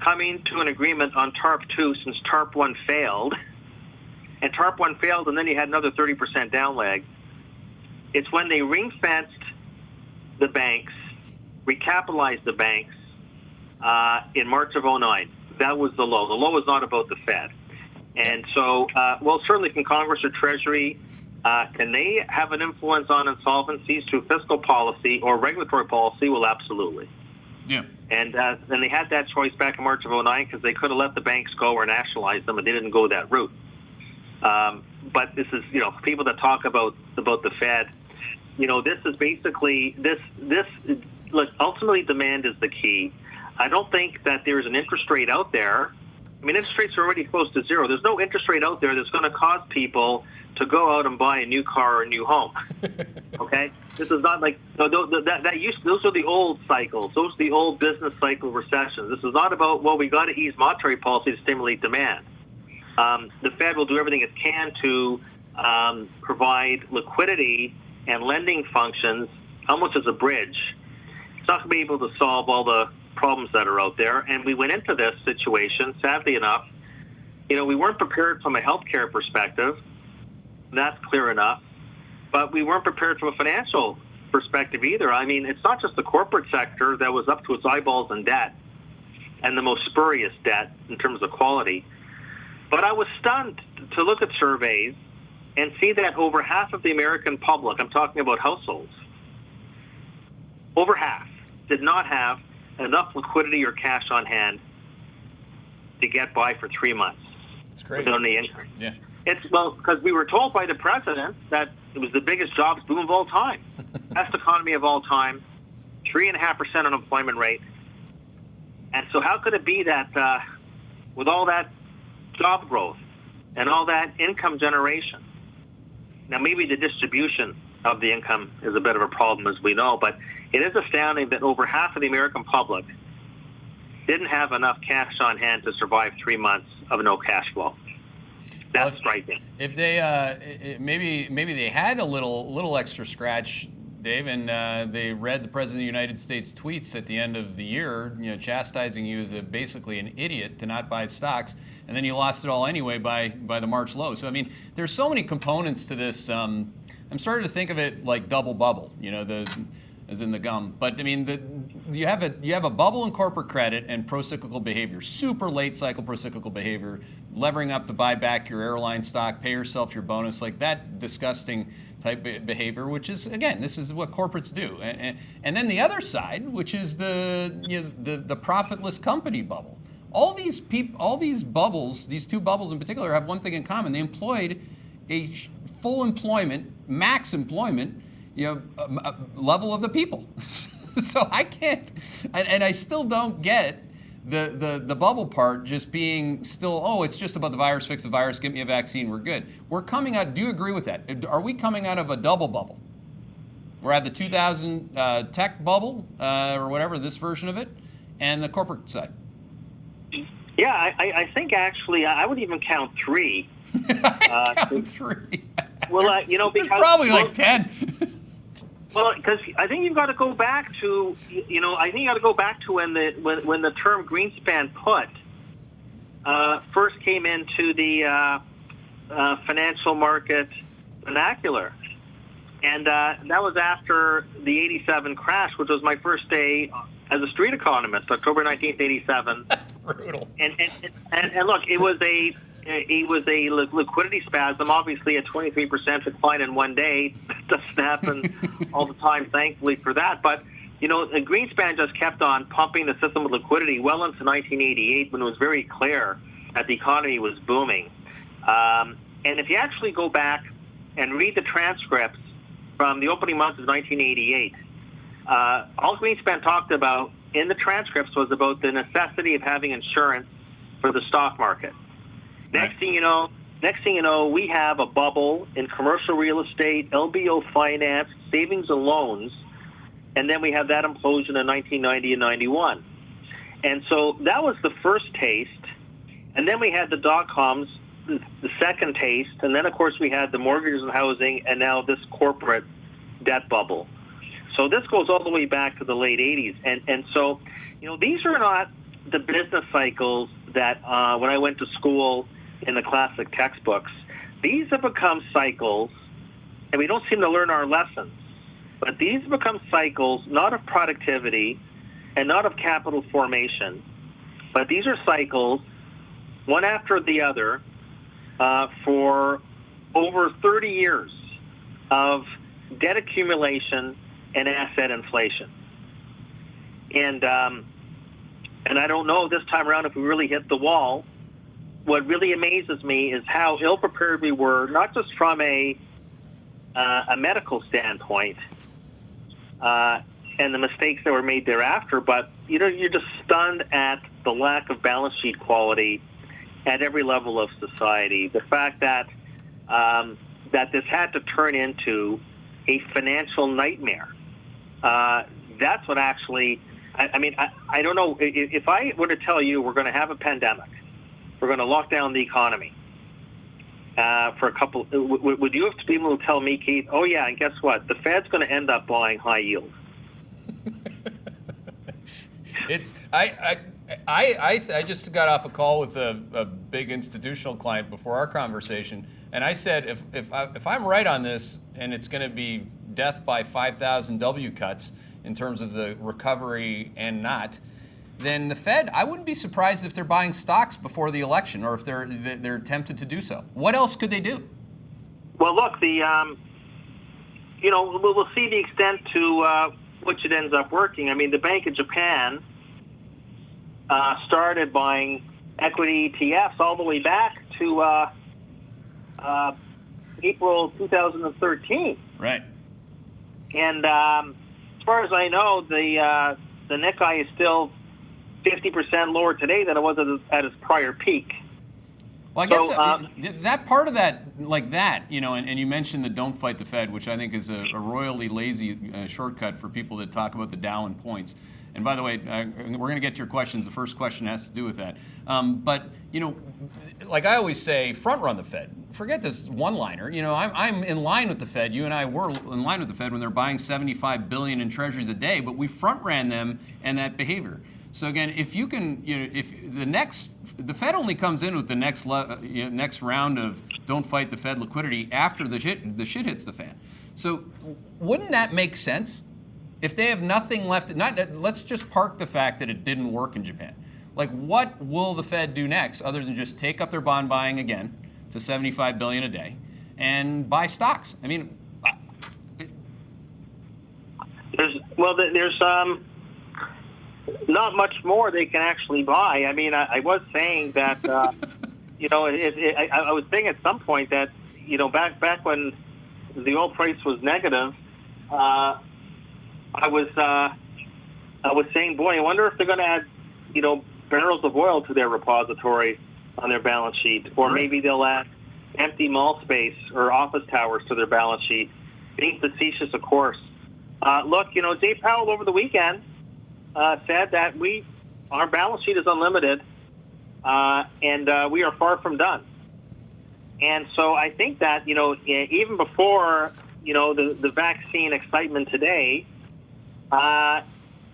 coming to an agreement on TARP 2 since TARP 1 failed. And TARP 1 failed, and then you had another 30% down leg. It's when they ring-fenced the banks, recapitalized the banks in March of '09. That was the low. The low was not about the Fed. And so, well, certainly can Congress or Treasury, can they have an influence on insolvencies through fiscal policy or regulatory policy? Well, absolutely. Yeah. And then they had that choice back in March of '09 because they could have let the banks go or nationalized them, and they didn't go that route. But this is, people that talk about the Fed, this is basically, look, ultimately demand is the key. I don't think that there's an interest rate out there. I mean, interest rates are already close to zero. There's no interest rate out there that's going to cause people to go out and buy a new car or a new home. Okay? This is not like, those are the old cycles. Those are the old business cycle recessions. This is not about, well, we got to ease monetary policy to stimulate demand. The Fed will do everything it can to provide liquidity and lending functions almost as a bridge. It's not going to be able to solve all the problems that are out there. And we went into this situation, sadly enough, we weren't prepared from a healthcare perspective. That's clear enough. But we weren't prepared from a financial perspective either. I mean, it's not just the corporate sector that was up to its eyeballs in debt and the most spurious debt in terms of quality. But I was stunned to look at surveys and see that over half of the American public, I'm talking about households, over half did not have enough liquidity or cash on hand to get by for 3 months. It's crazy. Without any income. Yeah. Because we were told by the president that it was the biggest jobs boom of all time, best economy of all time, 3.5% unemployment rate. And so how could it be that with all that job growth and all that income generation, now maybe the distribution of the income is a bit of a problem, as we know, but it is astounding that over half of the American public didn't have enough cash on hand to survive 3 months of no cash flow. That's striking. If they maybe they had a little extra scratch, Dave, and they read the President of the United States tweets at the end of the year, chastising you as basically an idiot to not buy stocks, and then you lost it all anyway by the March low. So I mean, there's so many components to this. I'm starting to think of it like double bubble, as in the gum. But I mean, you have a bubble in corporate credit and pro-cyclical behavior, super late cycle pro-cyclical behavior, levering up to buy back your airline stock, pay yourself your bonus, like that disgusting type behavior, which is, again, this is what corporates do. And then the other side, which is the profitless company bubble. All these bubbles, these two bubbles in particular, have one thing in common. They employed a full employment, max employment, level of the people. So I can't, and I still don't get the bubble part just being still, it's just about the virus, fix the virus, get me a vaccine, we're good. We're coming out, do you agree with that? Are we coming out of a double bubble? We're at the 2000 tech bubble, or whatever, this version of it, and the corporate side. Yeah, I think actually, I would even count three. Count three. Well, because there's probably like 10. Well, because I think you've got to go back to, when the term Greenspan put first came into the financial market vernacular, and that was after the '87 crash, which was my first day as a street economist, October 19th, '87. That's brutal. And look, it was a liquidity spasm. Obviously, a 23% decline in one day doesn't happen all the time, thankfully, for that. But, Greenspan just kept on pumping the system with liquidity well into 1988 when it was very clear that the economy was booming. And if you actually go back and read the transcripts from the opening months of 1988, all Greenspan talked about in the transcripts was about the necessity of having insurance for the stock market. Next thing you know, we have a bubble in commercial real estate, LBO finance, savings and loans, and then we have that implosion in 1990 and 91. And so that was the first taste. And then we had the dot-coms the second taste, and then of course we had the mortgages and housing, and now this corporate debt bubble. So this goes all the way back to the late 80s, and so these are not the business cycles that when I went to school in the classic textbooks. These have become cycles, and we don't seem to learn our lessons. But these have become cycles not of productivity and not of capital formation, but these are cycles, one after the other, for over 30 years of debt accumulation and asset inflation. And I don't know this time around if we really hit the wall. What really amazes me is how ill-prepared we were, not just from a medical standpoint and the mistakes that were made thereafter, but you're just stunned at the lack of balance sheet quality at every level of society. The fact that that this had to turn into a financial nightmare. That's what actually, I don't know, if I were to tell you we're going to have a pandemic, we're going to lock down the economy for a couple, would you have to be able to tell me, Keith, oh yeah, and guess what? The Fed's going to end up buying high yield. I just got off a call with a big institutional client before our conversation, and I said if I'm right on this, and it's going to be death by 5,000 W cuts in terms of the recovery and not, then the Fed, I wouldn't be surprised if they're buying stocks before the election, or if they're tempted to do so. What else could they do? Well, look, we'll see the extent to which it ends up working. I mean, the Bank of Japan started buying equity ETFs all the way back to April 2013. Right. And as far as I know, the Nikkei is still 50% lower today than it was at its prior peak. Well, I guess that part of that, like that, and you mentioned the don't fight the Fed, which I think is a royally lazy shortcut for people that talk about the Dow and points. And by the way, we're going to get to your questions. The first question has to do with that. But, like I always say, front run the Fed. Forget this one-liner. I'm in line with the Fed. You and I were in line with the Fed when they're buying $75 billion in treasuries a day, but we front ran them and that behavior. So again, if you can, if the Fed only comes in with the next round of don't fight the Fed liquidity after the shit hits the fan. So wouldn't that make sense? If they have nothing left, let's just park the fact that it didn't work in Japan. Like, what will the Fed do next other than just take up their bond buying again to $75 billion a day and buy stocks? I mean, there's not much more they can actually buy. I mean, I was saying that, I was saying at some point that, back when the oil price was negative, I was saying, boy, I wonder if they're going to add, barrels of oil to their repository on their balance sheet, or maybe they'll add empty mall space or office towers to their balance sheet. Being facetious, of course. Look, Jay Powell over the weekend said that our balance sheet is unlimited, and we are far from done. And so I think that, even before, the vaccine excitement today,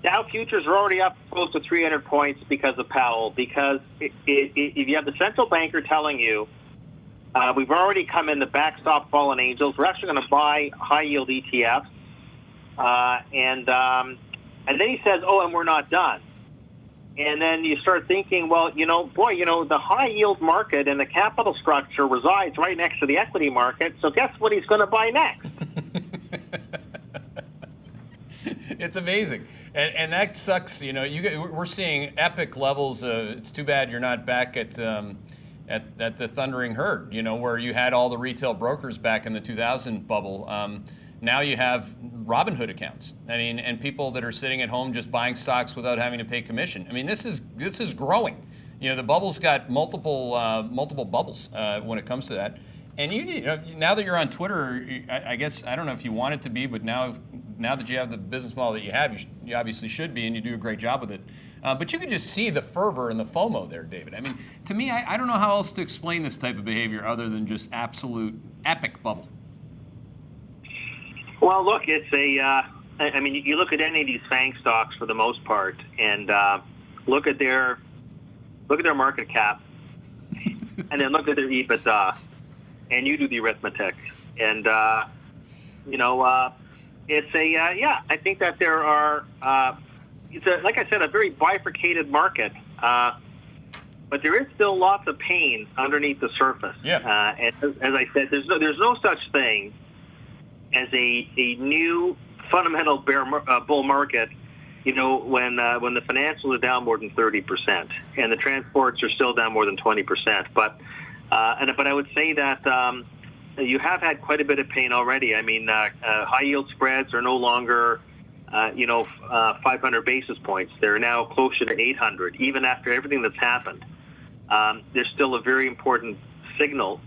Dow futures are already up close to 300 points because of Powell. Because if you have the central banker telling you, we've already come in to backstop fallen angels, we're actually going to buy high-yield ETFs, and then he says, oh, and we're not done. And then you start thinking, well, the high-yield market and the capital structure resides right next to the equity market, so guess what he's going to buy next? It's amazing, and that sucks. We're seeing epic levels. It's too bad you're not back at the Thundering Herd. Where you had all the retail brokers back in the 2000 bubble. Now you have Robinhood accounts. And people that are sitting at home just buying stocks without having to pay commission. this is growing. The bubble's got multiple bubbles when it comes to that. And now that you're on Twitter, I guess, I don't know if you want it to be, but now now that you have the business model that you have, you obviously should be, and you do a great job with it. But you could just see the fervor and the FOMO there, David. I mean, to me, I don't know how else to explain this type of behavior other than just absolute epic bubble. Well, look, it's I mean, you look at any of these FANG stocks for the most part, and look at their market cap, and then look at their EBITDA, and you do the arithmetic, and it's I think that there are. It's like I said, a very bifurcated market, but there is still lots of pain underneath the surface. Yeah. And as I said, there's no such thing as a new fundamental bull market. When the financials are down more than 30% and the transports are still down more than 20%. But I would say that you have had quite a bit of pain already. I mean, high yield spreads are no longer 500 basis points. They're now closer to 800, even after everything that's happened. There's still a very important signal,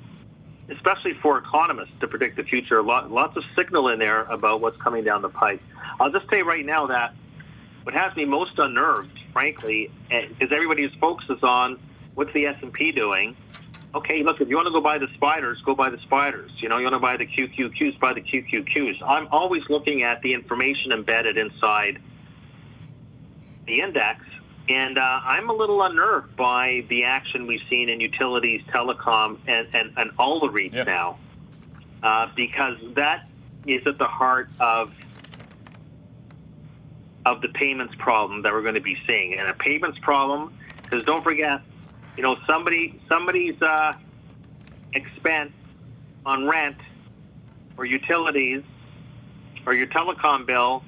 especially for economists, to predict the future. Lots of signal in there about what's coming down the pipe. I'll just say right now that what has me most unnerved, frankly, is everybody focuses on what's the S&P doing. Okay, look, if you want to go buy the spiders, go buy the spiders. You want to buy the QQQs, buy the QQQs. I'm always looking at the information embedded inside the index, and I'm a little unnerved by the action we've seen in utilities, telecom, and all the REITs now, because that is at the heart of the payments problem that we're going to be seeing. And a payments problem, because don't forget, somebody's expense on rent or utilities or your telecom bill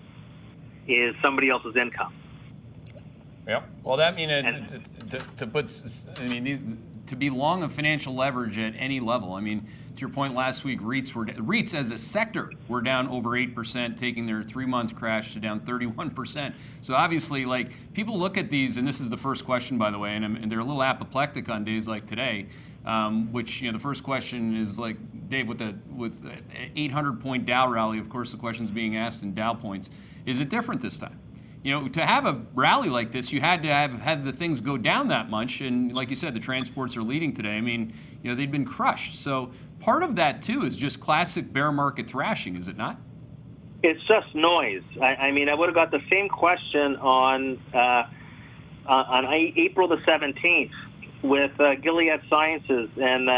is somebody else's income. Yep. Well, that means to be long of financial leverage at any level. I mean, to your point last week, REITs as a sector were down over 8%, taking their 3-month crash to down 31%. So obviously, people look at these, and this is the first question, by the way, and they're a little apoplectic on days like today. Which the first question is Dave, with 800-point Dow rally. Of course, the question's being asked in Dow points. Is it different this time? To have a rally like this, you had to have had the things go down that much. And like you said, the transports are leading today. I mean, they'd been crushed. So part of that, too, is just classic bear market thrashing, is it not? It's just noise. I mean, I would have got the same question on April the 17th with Gilead Sciences and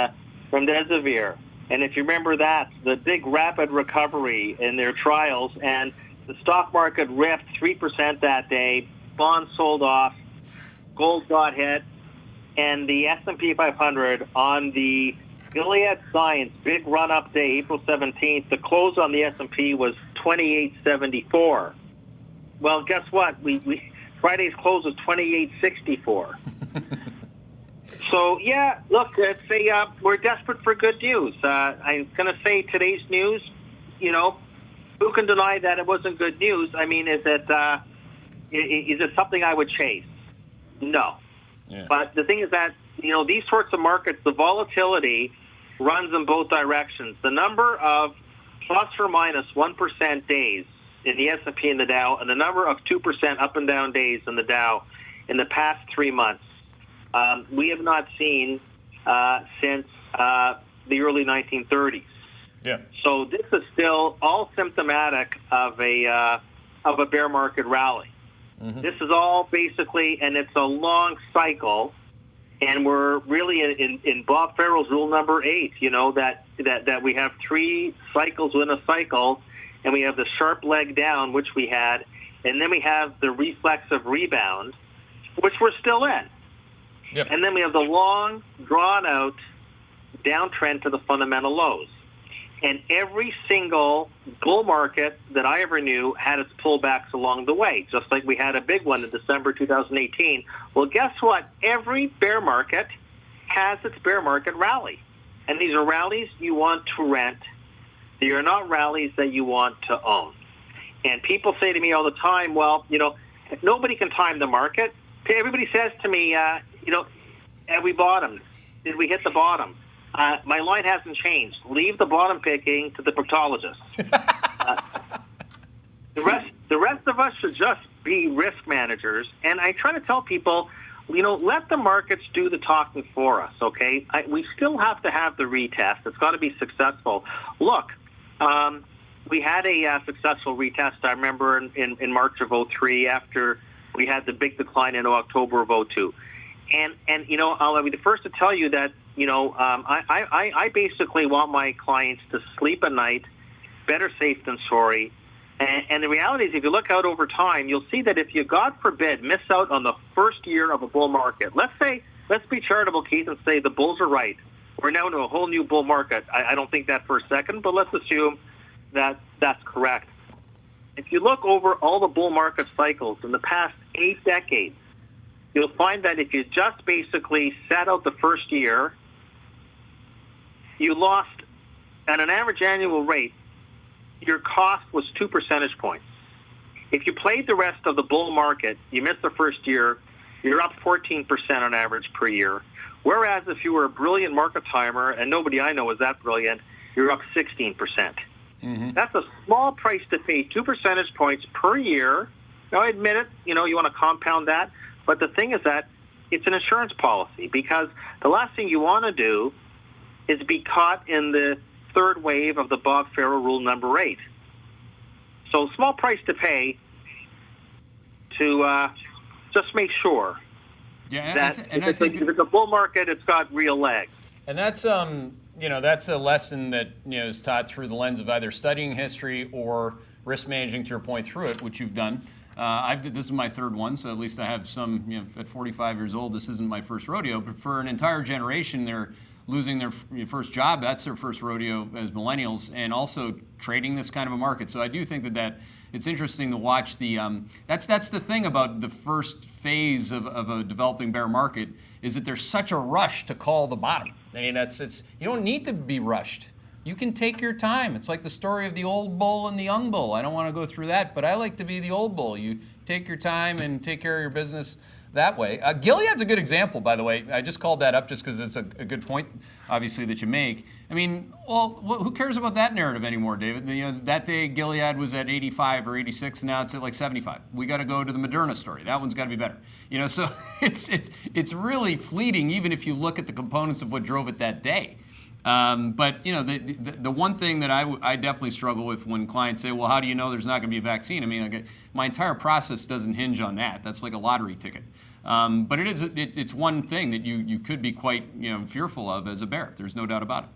remdesivir. And if you remember that, the big rapid recovery in their trials, and the stock market ripped 3% that day, bonds sold off, gold got hit, and the S&P 500 on the Gilead Science big run-up day, April 17th, the close on the S&P was 2874. Well, guess what? Friday's close was 2864. So, yeah, look, we're desperate for good news. I'm going to say today's news, who can deny that it wasn't good news? I mean, is it something I would chase? No. Yeah. But the thing is that, these sorts of markets, the volatility runs in both directions. The number of plus or minus 1% days in the S&P and the Dow, and the number of 2% up and down days in the Dow in the past 3 months, we have not seen since the early 1930s. Yeah. So this is still all symptomatic of a bear market rally. Mm-hmm. This is all basically, and it's a long cycle, and we're really in Bob Farrell's rule number 8. That we have 3 cycles within a cycle, and we have the sharp leg down, which we had, and then we have the reflexive rebound, which we're still in. Yep. And then we have the long, drawn-out downtrend to the fundamental lows. And every single bull market that I ever knew had its pullbacks along the way, just like we had a big one in December 2018. Well, guess what? Every bear market has its bear market rally. And these are rallies you want to rent. They are not rallies that you want to own. And people say to me all the time, well, if nobody can time the market. Everybody says to me, have we bottomed? Did we hit the bottom? My line hasn't changed. Leave the bottom picking to the proctologist. The rest of us should just be risk managers. And I try to tell people, let the markets do the talking for us, okay? We still have to have the retest. It's got to be successful. Look, we had a successful retest, I remember, in March of 2003 after we had the big decline in October of 2002. And I'll be the first to tell you that, I basically want my clients to sleep at night, better safe than sorry. And the reality is, if you look out over time, you'll see that if you, God forbid, miss out on the first year of a bull market, let's be charitable, Keith, and say the bulls are right. We're now into a whole new bull market. I don't think that for a second, but let's assume that that's correct. If you look over all the bull market cycles in the past 8 decades, you'll find that if you just basically sat out the first year, you lost at an average annual rate, your cost was 2 percentage points. If you played the rest of the bull market, you missed the first year, you're up 14% on average per year. Whereas if you were a brilliant market timer, and nobody I know is that brilliant, you're up 16%. Mm-hmm. That's a small price to pay, 2 percentage points per year. Now, I admit it, you want to compound that. But the thing is that it's an insurance policy, because the last thing you want to do is be caught in the third wave of the Bob Farrell rule number 8. So small price to pay to just make sure that if it's a bull market, it's got real legs. And that's that's a lesson that is taught through the lens of either studying history or risk managing, to your point, through it, which you've done. This is my third one, so at least I have some. At 45 years old, this isn't my first rodeo. But for an entire generation, they're losing their first job. That's their first rodeo as millennials, and also trading this kind of a market. So I do think that it's interesting to watch the. That's the thing about the first phase of a developing bear market, is that there's such a rush to call the bottom. I mean, you don't need to be rushed. You can take your time. It's like the story of the old bull and the young bull. I don't want to go through that, but I like to be the old bull. You take your time and take care of your business that way. Gilead's a good example, by the way. I just called that up just because it's a good point, obviously, that you make. I mean, who cares about that narrative anymore, David? That day Gilead was at 85 or 86, and now it's at like 75. We got to go to the Moderna story. That one's got to be better. So it's really fleeting, even if you look at the components of what drove it that day. But the one thing that I definitely struggle with when clients say, well, how do you know there's not going to be a vaccine? I mean, my entire process doesn't hinge on that. That's like a lottery ticket. But it's one thing that you could be quite fearful of as a bear. There's no doubt about it.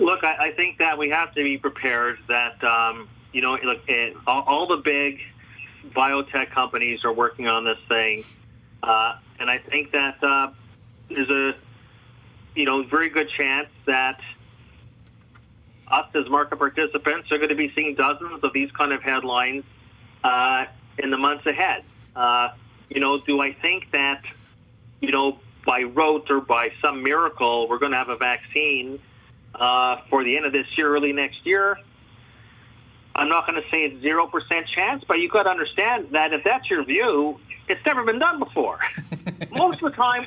Look, I think that we have to be prepared that all the big biotech companies are working on this thing, and I think that there's a very good chance that us as market participants are going to be seeing dozens of these kind of headlines in the months ahead. Do I think that, by rote or by some miracle, we're going to have a vaccine for the end of this year, early next year? I'm not going to say it's 0% chance, but you've got to understand that if that's your view, it's never been done before. Most of the time,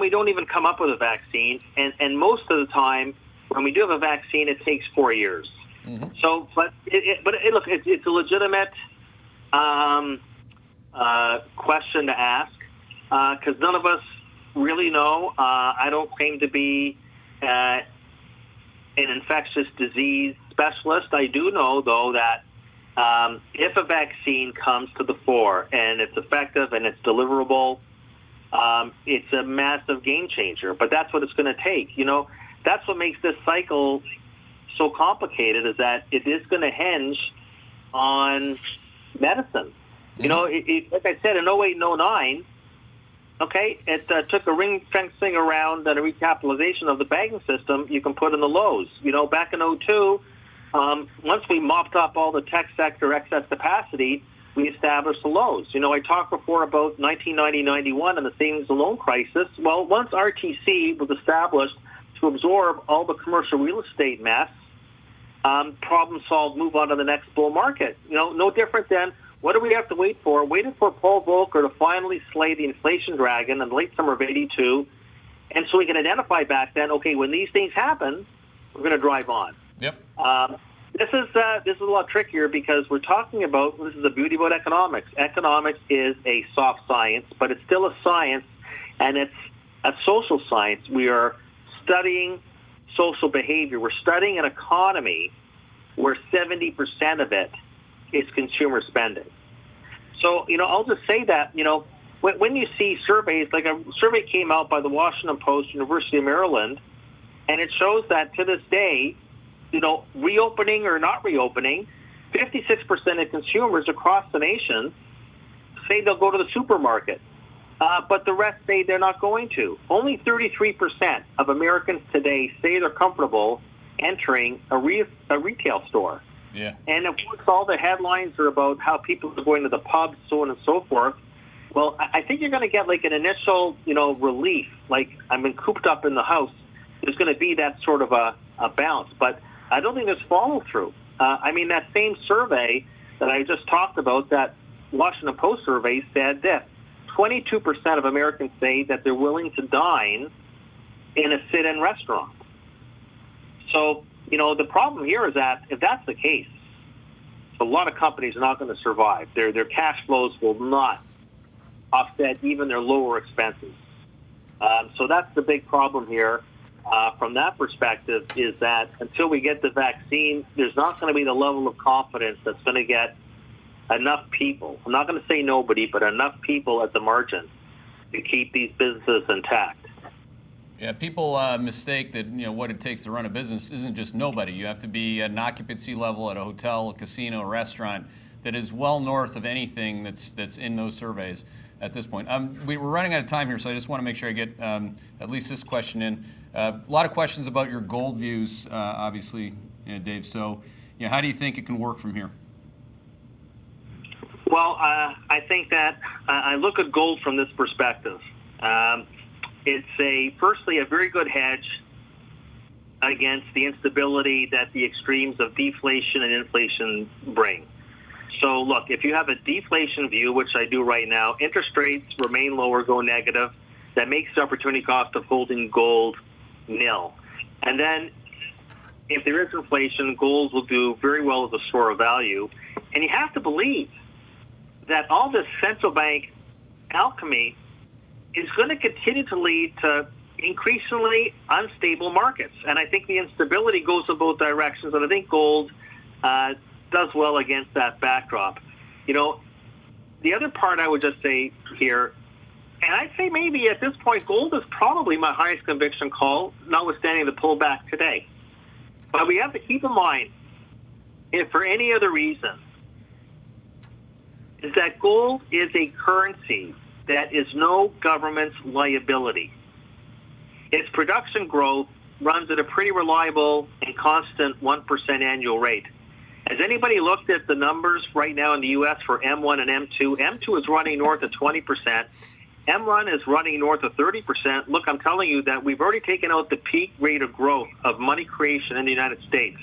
we don't even come up with a vaccine, and most of the time, when we do have a vaccine, it takes 4 years. Mm-hmm. So, look, it's a legitimate question to ask, because none of us really know. I don't claim to be an infectious disease specialist. I do know, though, that if a vaccine comes to the fore and it's effective and it's deliverable, it's a massive game changer. But that's what it's going to take. That's what makes this cycle so complicated, is that it is going to hinge on medicine. Like I said, in 08 and 09, it took a ring fencing around and a recapitalization of the banking system you can put in the lows. Back in 02, once we mopped up all the tech sector excess capacity, we established the lows. I talked before about 1990-91 and the savings and loan crisis. Well, once RTC was established to absorb all the commercial real estate mess, problem solved, move on to the next bull market. No different than, what do we have to wait for? Waited for Paul Volcker to finally slay the inflation dragon in the late summer of 82. And so we can identify back then, okay, when these things happen, we're going to drive on. Yep. This is a lot trickier because we're talking about, this is the beauty about economics. Economics is a soft science, but it's still a science, and it's a social science. We are studying social behavior. We're studying an economy where 70% of it is consumer spending. So, I'll just say that, when you see surveys, like a survey came out by the Washington Post, University of Maryland, and it shows that to this day, reopening or not reopening, 56% of consumers across the nation say they'll go to the supermarket, but the rest say they're not going to. Only 33% of Americans today say they're comfortable entering a retail store. Yeah. And of course, all the headlines are about how people are going to the pubs, so on and so forth. Well, I think you're going to get like an initial, relief, like I've been cooped up in the house. There's going to be that sort of a bounce, but I don't think there's follow-through. That same survey that I just talked about, that Washington Post survey, said this: 22% of Americans say that they're willing to dine in a sit-in restaurant. So, the problem here is that if that's the case, a lot of companies are not going to survive. Their cash flows will not offset even their lower expenses. So that's the big problem here. From that perspective, is that until we get the vaccine, there's not going to be the level of confidence that's going to get enough people, I'm not going to say nobody, but enough people at the margin to keep these businesses intact. Yeah, people mistake that what it takes to run a business isn't just nobody. You have to be at an occupancy level at a hotel, a casino, a restaurant that is well north of anything that's in those surveys at this point. We're running out of time here, so I just want to make sure I get at least this question in. A lot of questions about your gold views, obviously, Dave. So, how do you think it can work from here? Well, I think that I look at gold from this perspective. It's firstly a very good hedge against the instability that the extremes of deflation and inflation bring. So look, if you have a deflation view, which I do right now, interest rates remain low or go negative, that makes the opportunity cost of holding gold nil. And then if there is inflation, gold will do very well as a store of value. And you have to believe that all this central bank alchemy is going to continue to lead to increasingly unstable markets. And I think the instability goes in both directions, and I think gold does well against that backdrop. The other part I would just say here, and I'd say maybe at this point, gold is probably my highest conviction call, notwithstanding the pullback today. But we have to keep in mind, if for any other reason, is that gold is a currency that is no government's liability. Its production growth runs at a pretty reliable and constant 1% annual rate. Has anybody looked at the numbers right now in the U.S. for M1 and M2? M2 is running north of 20%. M1 is running north of 30%. Look, I'm telling you that we've already taken out the peak rate of growth of money creation in the United States.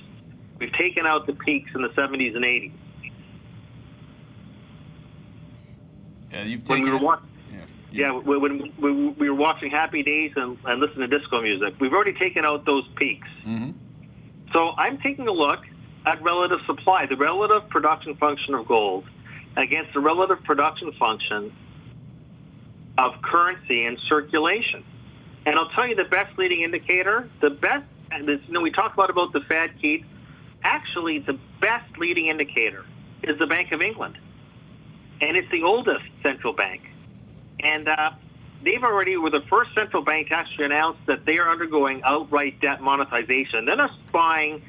We've taken out the peaks in the 70s and 80s. Yeah, you've taken when we were watching Happy Days and listening to disco music, we've already taken out those peaks. Mm-hmm. So I'm taking a look at relative supply, the relative production function of gold against the relative production function of currency and circulation. And I'll tell you the best leading indicator, we talk about the Fed, Keith. Actually, the best leading indicator is the Bank of England. And it's the oldest central bank. And they've already were the first central bank to actually announce that they are undergoing outright debt monetization. They're not buying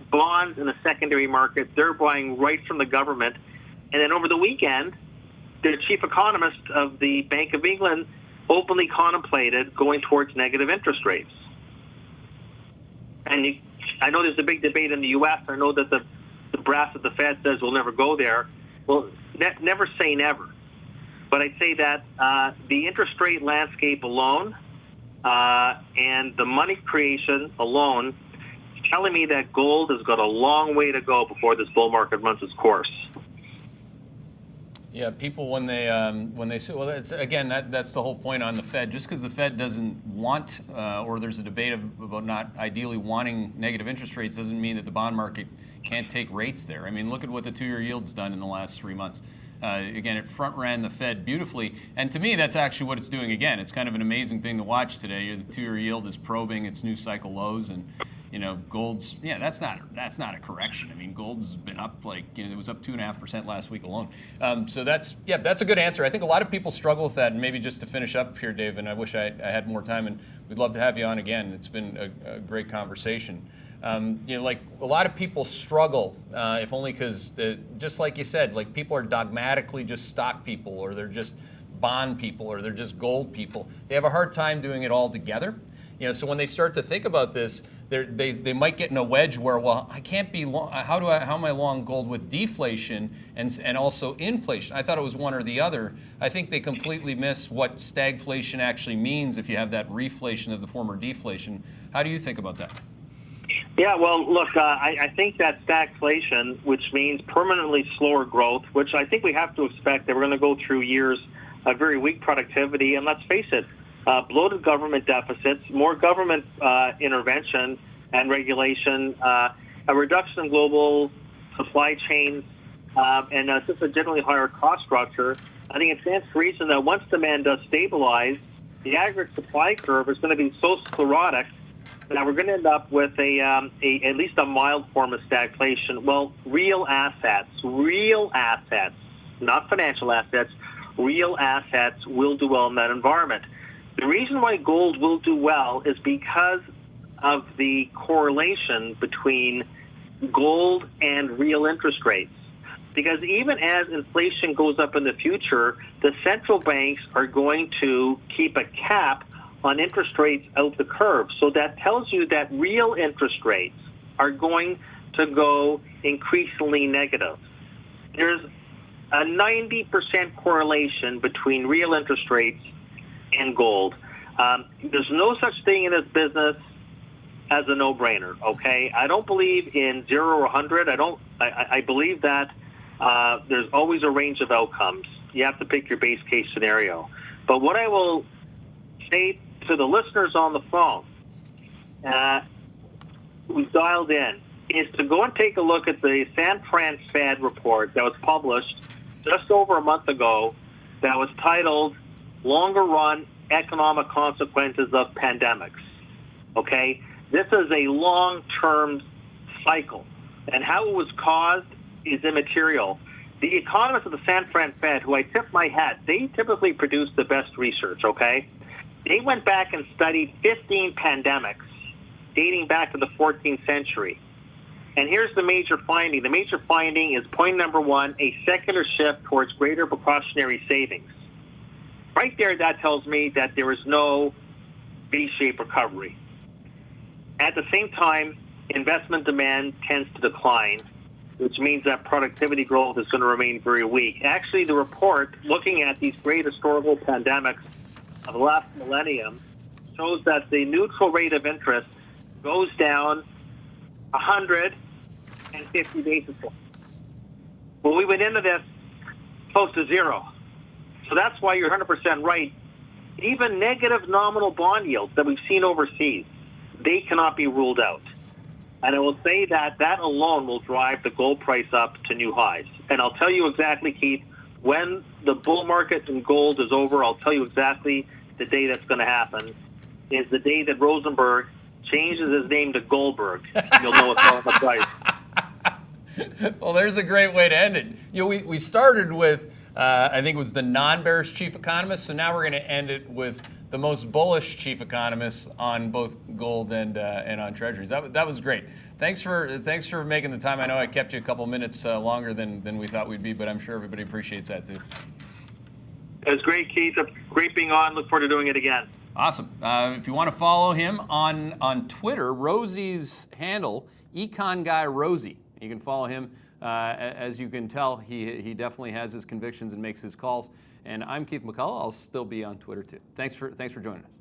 bonds in the secondary market. They're buying right from the government. And then over the weekend, the chief economist of the Bank of England openly contemplated going towards negative interest rates. And I know there's a big debate in the U.S. I know that the brass at the Fed says we'll never go there. Well, never say never. But I'd say that the interest rate landscape alone and the money creation alone is telling me that gold has got a long way to go before this bull market runs its course. Yeah, people when they say, well, it's again that's the whole point on the Fed. Just because the Fed doesn't want or there's a debate about not ideally wanting negative interest rates doesn't mean that the bond market can't take rates there. I mean, look at what the 2-year yield's done in the last 3 months. Again, it front ran the Fed beautifully, and to me, that's actually what it's doing again. It's kind of an amazing thing to watch today. The 2-year yield is probing its new cycle lows, and gold's that's not a correction. I mean, gold's been up it was up 2.5% last week alone. So that's a good answer. I think a lot of people struggle with that, and maybe just to finish up here, Dave, and I wish I had more time, and we'd love to have you on again. It's been a great conversation. Like a lot of people struggle, if only because, just like you said, like people are dogmatically just stock people, or they're just bond people, or they're just gold people. They have a hard time doing it all together. So when they start to think about this, they might get in a wedge where, well, I can't be long. How am I long gold with deflation and also inflation? I thought it was one or the other. I think they completely miss what stagflation actually means if you have that reflation of the former deflation. How do you think about that? Yeah, well, look, I think that stagflation, which means permanently slower growth, which I think we have to expect that we're going to go through years of very weak productivity, and let's face it, bloated government deficits, more government intervention and regulation, a reduction in global supply chains, and just a generally higher cost structure. I think it stands to reason that once demand does stabilize, the aggregate supply curve is going to be so sclerotic that we're going to end up with at least a mild form of stagflation. Well, real assets, not financial assets, real assets will do well in that environment. The reason why gold will do well is because of the correlation between gold and real interest rates. Because even as inflation goes up in the future, the central banks are going to keep a cap on interest rates out the curve. So that tells you that real interest rates are going to go increasingly negative. There's a 90% correlation between real interest rates and gold. There's no such thing in this business as a no-brainer, okay? I don't believe in 0 or 100. I believe that there's always a range of outcomes. You have to pick your base case scenario. But what I will say to the listeners on the phone who's dialed in is to go and take a look at the San Fran Fed report that was published just over a month ago that was titled Longer Run Economic Consequences of Pandemics. Okay? This is a long-term cycle, and how it was caused is immaterial. The economists of the San Fran Fed, who I tip my hat, they typically produce the best research, okay? They went back and studied 15 pandemics dating back to the 14th century. And here's the major finding. The major finding is point number one, a secular shift towards greater precautionary savings. Right there, that tells me that there is no V-shaped recovery. At the same time, investment demand tends to decline, which means that productivity growth is going to remain very weak. Actually, the report, looking at these great historical pandemics of the last millennium, shows that the neutral rate of interest goes down 150 basis points. Well, we went into this close to zero. So that's why you're 100% right. Even negative nominal bond yields that we've seen overseas, they cannot be ruled out. And I will say that that alone will drive the gold price up to new highs. And I'll tell you exactly, Keith, when the bull market in gold is over, I'll tell you exactly the day that's going to happen, is the day that Rosenberg changes his name to Goldberg. You'll know what's on the price. Well, there's a great way to end it. We started with, I think it was the non-bearish chief economist, so now we're going to end it with the most bullish chief economist on both gold and on treasuries. That was great. Thanks for making the time. I know I kept you a couple minutes longer than we thought we'd be, but I'm sure everybody appreciates that too. It was great, Keith. Great being on. Look forward to doing it again. Awesome. If you want to follow him on Twitter, Rosie's handle, Econ Guy Rosie. You can follow him. As you can tell, he definitely has his convictions and makes his calls. And I'm Keith McCullough. I'll still be on Twitter too. Thanks for joining us.